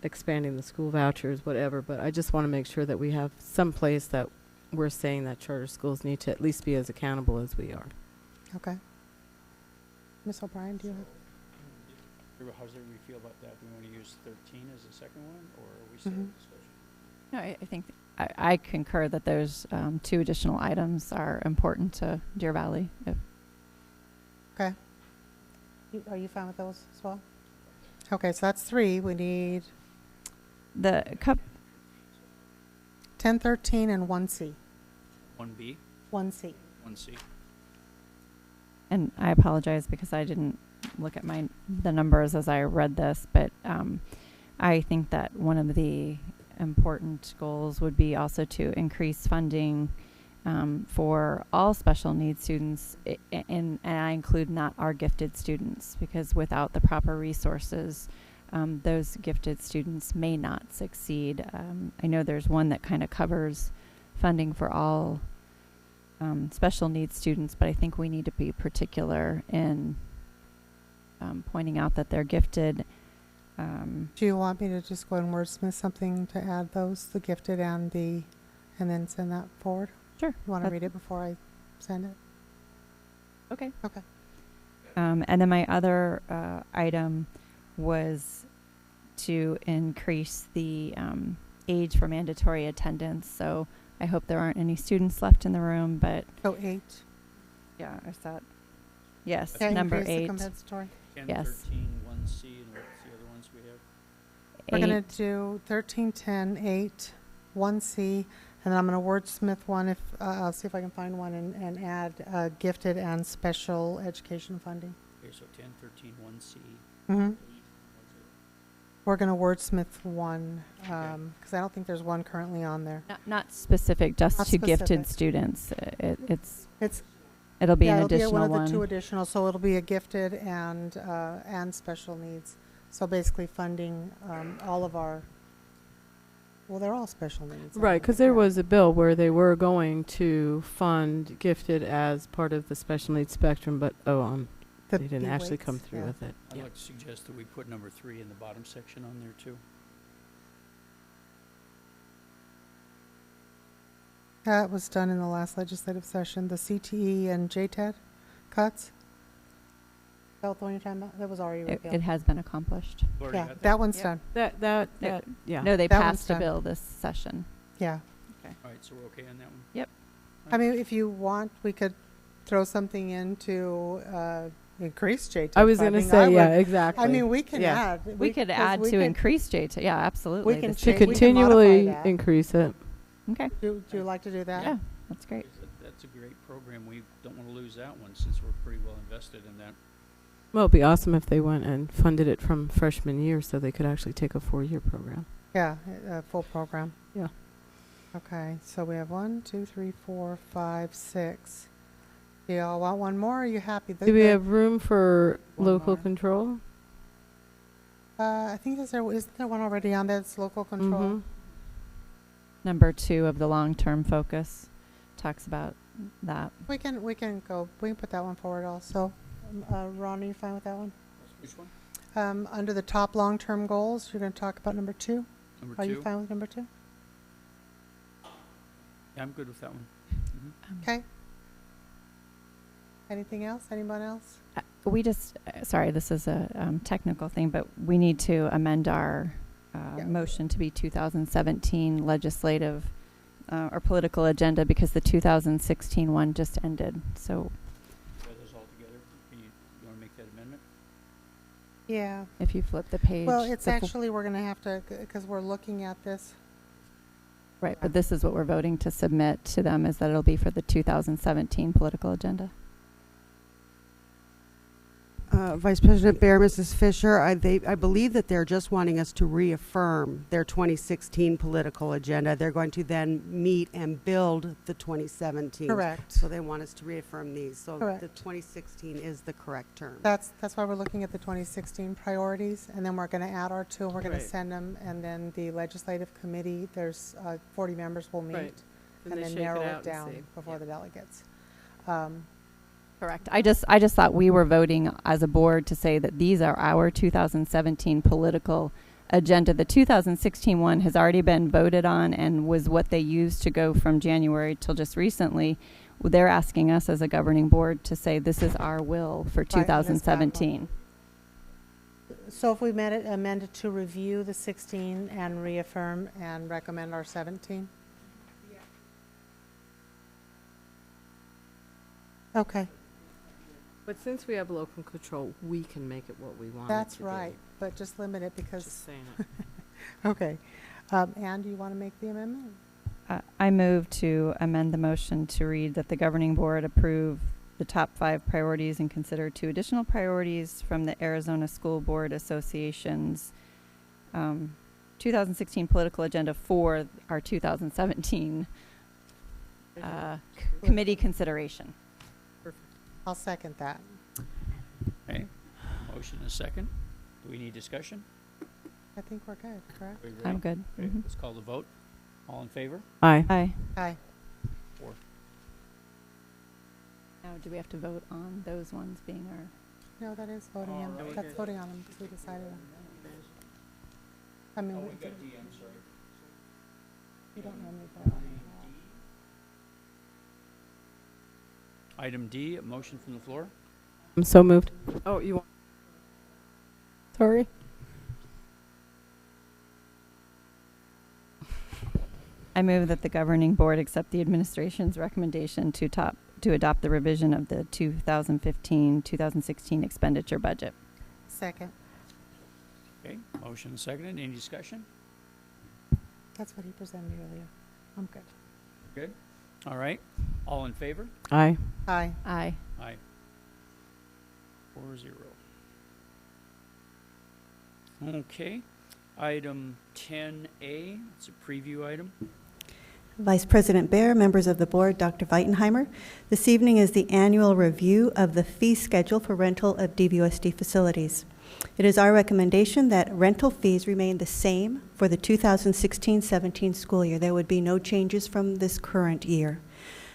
expanding the school vouchers, whatever, but I just want to make sure that we have some place that we're saying that charter schools need to at least be as accountable as we are. Okay. Ms. O'Brien, do you have? How's everybody feel about that? Do we want to use 13 as the second one, or are we still Mhm. discussion? No, I think I concur that those 2 additional items are important to Deer Valley. Okay. Are you fine with those as well? Okay, so that's 3. We need The cup 10, 13, and 1C. 1B, 1C. 1C. And I apologize because I didn't look at the numbers as I read this, but I think that one of the important goals would be also to increase funding for all special needs students, and I include not our gifted students, because without the proper resources, those gifted students may not succeed. I know there's one that kind of covers funding for all special needs students, but I think we need to be particular in pointing out that they're gifted. Do you want me to just go and wordsmith something to add those, the gifted and then send that forward? Sure. You want to read it before I send it? Okay. Okay. And then my other item was to increase the age for mandatory attendance. So I hope there aren't any students left in the room, but... So 8. Yeah, is that... Yes, Yeah, number increase the 8. compensatory. 10, Yes. 13, 1C, and what's the other ones we have? We're going 8. to do 13, 10, 8, 1C, and then I'm going to wordsmith one. I'll see if I can find one and add gifted and special education funding. Okay, so 10, 13, 1C. Mm-hmm. We're going to wordsmith one because I don't think there's one currently on there. Not specific, just Not to gifted specific. students. It'll It'll be be an additional one of the one. 2 additional, so it'll be a gifted and special needs. So basically funding all of our. Well, they're all special needs. Right, because there was a bill where they were going to fund gifted as part of the special needs spectrum, but they didn't actually come through with it. I'd like to suggest that we put number 3 in the bottom section on there too. That was done in the last legislative session. The CTE and JTED cuts. Is that the one you're talking about? That was already repealed. It has been accomplished. Already Yeah, got that one's Yep. done. Yeah. No, they That one's passed a done. bill this session. Yeah. All right, so we're okay on that one? Yep. I mean, if you want, we could throw something in to increase JTED I was going to funding. say, exactly. I mean, we can Yeah. add. We could 'cause add we to can- increase JT. Yeah, absolutely. We can This To change- we can continually modify that. increase it. Okay. Do you like to do that? Yeah, that's great. That's a great program. We don't want to lose that one since we're pretty well invested in that. Well, it'd be awesome if they went and funded it from freshman year so they could actually take a 4-year program. Yeah, a full program. Yeah. Okay, so we have 1, 2, 3, 4, 5, 6. Do y'all want one more? Or are you happy? Do we have room for One local more. control? I think isn't there one already on there? It's local control. Mhm. Number 2 of the long-term focus talks about that. We can put that one forward also. Ron, are you fine with that one? Which one? Under the top long-term goals, you're going to talk about number 2. Number Are 2? you fine with number 2? Yeah, I'm good with that one. Okay. Anything else? Anyone else? We just, sorry, this is a technical thing, but we need to amend our motion to be 2017 legislative or political agenda because the 2016 one just ended. So Try those all together. You want to make that amendment? Yeah. if you flip the page. Well, it's the full- actually, we're going to have to, because we're looking at this. Right, but this is what we're voting to submit to them, is that it'll be for the 2017 political agenda. Vice President Baer, Mrs. Fisher, I believe that they're just wanting us to reaffirm their 2016 political agenda. They're going to then meet and build the 2017. Correct. So they want us to reaffirm these. So Correct. the 2016 is the correct term. That's why we're looking at the 2016 priorities, and then we're going to add our 2, and we're going Right. to send them, and then the legislative committee, there's 40 members will meet, Right. and they then shake it narrow out it and down see. before the delegates. Correct. I just thought we were voting as a board to say that these are our 2017 political agenda. The 2016 one has already been voted on and was what they used to go from January till just recently. They're asking us as a governing board to say this is our will for Right, and this 2017. So if we amended to review the 16 and reaffirm and recommend our 17? Okay, But since we have local control, we can make it what we want. that's right, but just limit it because. Just saying it. Okay. Ann, do you want to make the amendment? I move to amend the motion to read that the governing board approve the top 5 priorities and consider 2 additional priorities from the Arizona School Board Association's 2016 political agenda for our 2017 committee consideration. I'll second that. Okay, motion and a second. Do we need discussion? I think we're good, correct? Are we ready? I'm good. Okay, Mhm. let's call the vote. All in favor? Aye. Aye. Aye. 4. Now, do we have to vote on those ones being our? No, that is voting on, Alright. that's voting on them, because we decided on. I mean, we D, I'm sorry. you don't normally vote on them. Item D, a motion from the floor. I'm so moved. Oh, you want? Sorry. I move that the governing board accept the administration's recommendation to adopt the revision of the 2015-2016 expenditure budget. Second. Okay, motion and second. Any discussion? That's what he presented earlier. I'm good. Good. All right. All in favor? Aye. Aye. Aye. Aye. 4-0. Okay. Item 10A, it's a preview item. Vice President Baer, members of the board, Dr. Weitenheimer. This evening is the annual review of the fee schedule for rental of DVUSD facilities. It is our recommendation that rental fees remain the same for the 2016-17 school year. There would be no changes from this current year.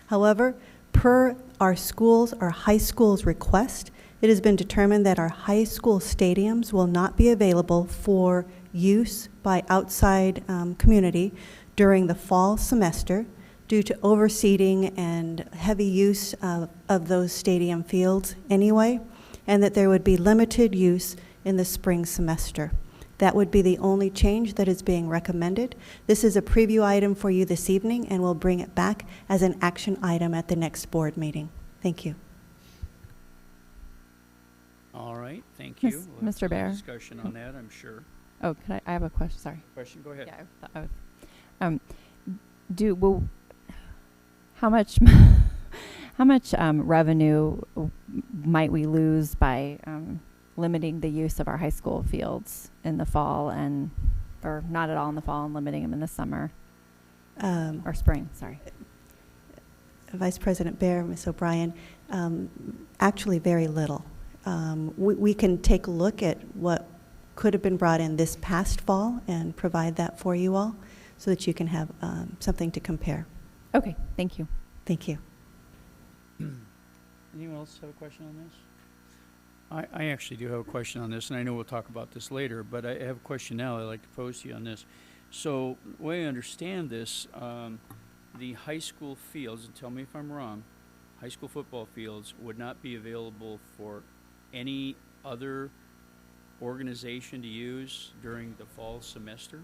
However, per our high school's request, it has been determined that our high school stadiums will not be available for use by outside community during the fall semester due to overseeding and heavy use of those stadium fields anyway, and that there would be limited use in the spring semester. That would be the only change that is being recommended. This is a preview item for you this evening, and we'll bring it back as an action item at the next board meeting. Thank you. All right, thank you. We'll have Mr. some Baer. discussion on that, I'm sure. Oh, I have a question. Sorry. Question, go ahead. Yeah, how much revenue might we lose by limiting the use of our high school fields in the fall or not at all in the fall and limiting them in the summer or spring? Sorry. Vice President Baer, Ms. O'Brien, actually very little. We can take a look at what could have been brought in this past fall and provide that for you all so that you can have something to compare. Okay, thank you. Thank you. Anyone else have a question on this? I actually do have a question on this, and I know we'll talk about this later, but I have a question now I'd like to pose to you on this. So, the way I understand this, the high school fields, and tell me if I'm wrong, high school football fields would not be available for any other organization to use during the fall semester?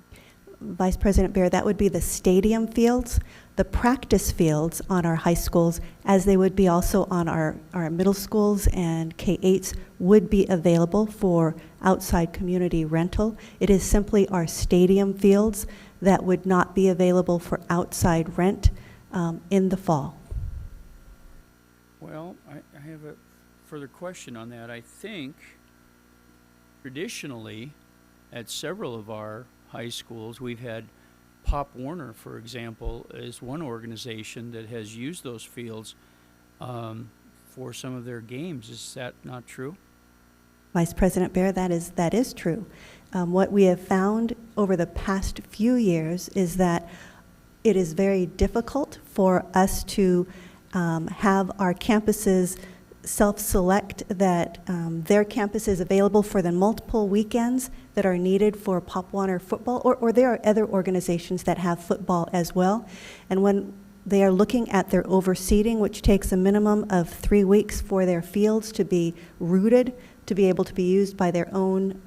Vice President Baer, that would be the stadium fields, the practice fields on our high schools, as they would be also on our middle schools and K-8s, would be available for outside community rental. It is simply our stadium fields that would not be available for outside rent in the fall. Well, I have a further question on that. I think traditionally at several of our high schools we've had Pop Warner, for example, is one organization that has used those fields for some of their games. Is that not true? Vice President Baer, that is true. What we have found over the past few years is that it is very difficult for us to have our campuses self-select that their campus is available for the multiple weekends that are needed for Pop Warner football, or there are other organizations that have football as well. And when they are looking at their overseeding, which takes a minimum of 3 weeks for their fields to be rooted, to be able to be used by their own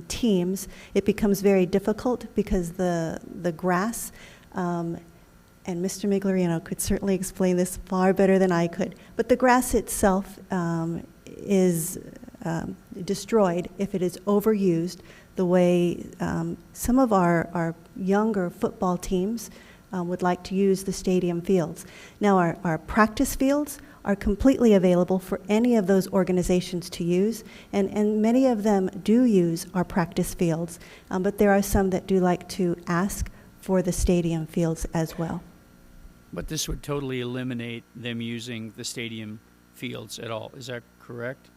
teams, it becomes very difficult because the grass, and Mr. Miglorino could certainly explain this far better than I could, but the grass itself is destroyed if it is overused the way some of our younger football teams would like to use the stadium fields. Now our practice fields are completely available for any of those organizations to use, and many of them do use our practice fields, but there are some that do like to ask for the stadium fields as well. But this would totally eliminate them using the stadium fields at all. Is that correct?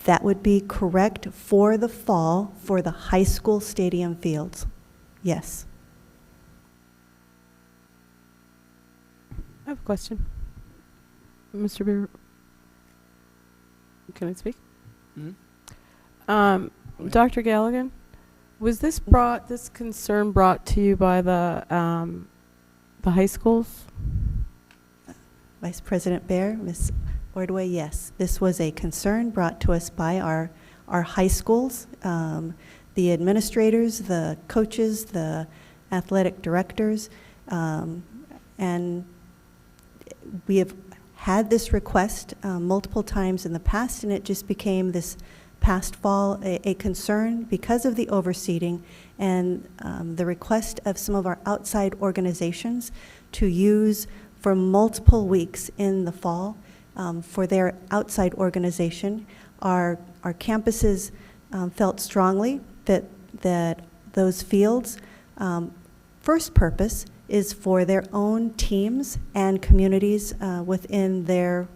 That would be correct for the fall for the high school stadium fields. Yes. I have a question. Mr. Beer, can I speak? Mm-hmm. Dr. Galligan, was this concern brought to you by the high schools? Vice President Baer, Ms. Ordway, yes. This was a concern brought to us by our high schools, the administrators, the coaches, the athletic directors, and we have had this request multiple times in the past, and it just became this past fall a concern because of the overseeding and the request of some of our outside organizations to use for multiple weeks in the fall for their outside organization. Our campuses felt strongly that those fields, first purpose is for their own teams and communities within their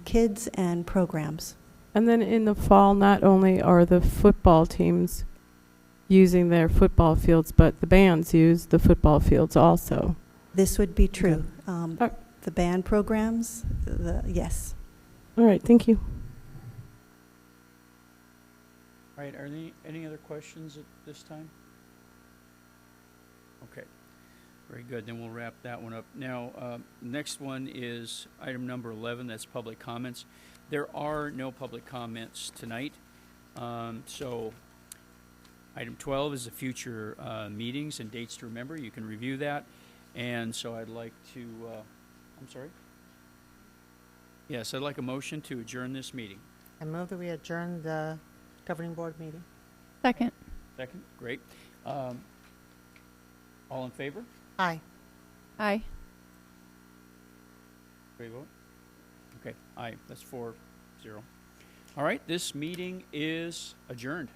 kids and programs. And then in the fall, not only are the football teams using their football fields, but the bands use the football fields also. This would be true. Okay. The band programs, yes. All right, thank you. All right, are there any other questions at this time? Okay, very good. Then we'll wrap that one up. Now, next one is item number 11, that's public comments. There are no public comments tonight. So item 12 is the future meetings and dates to remember. You can review that. And so I'd like to, I'm sorry? Yes, I'd like a motion to adjourn this meeting. I move that we adjourn the governing board meeting. Second. Second, great. All in favor? Aye. Aye. Ready to vote? Okay, aye, that's 4-0. All right, this meeting is adjourned.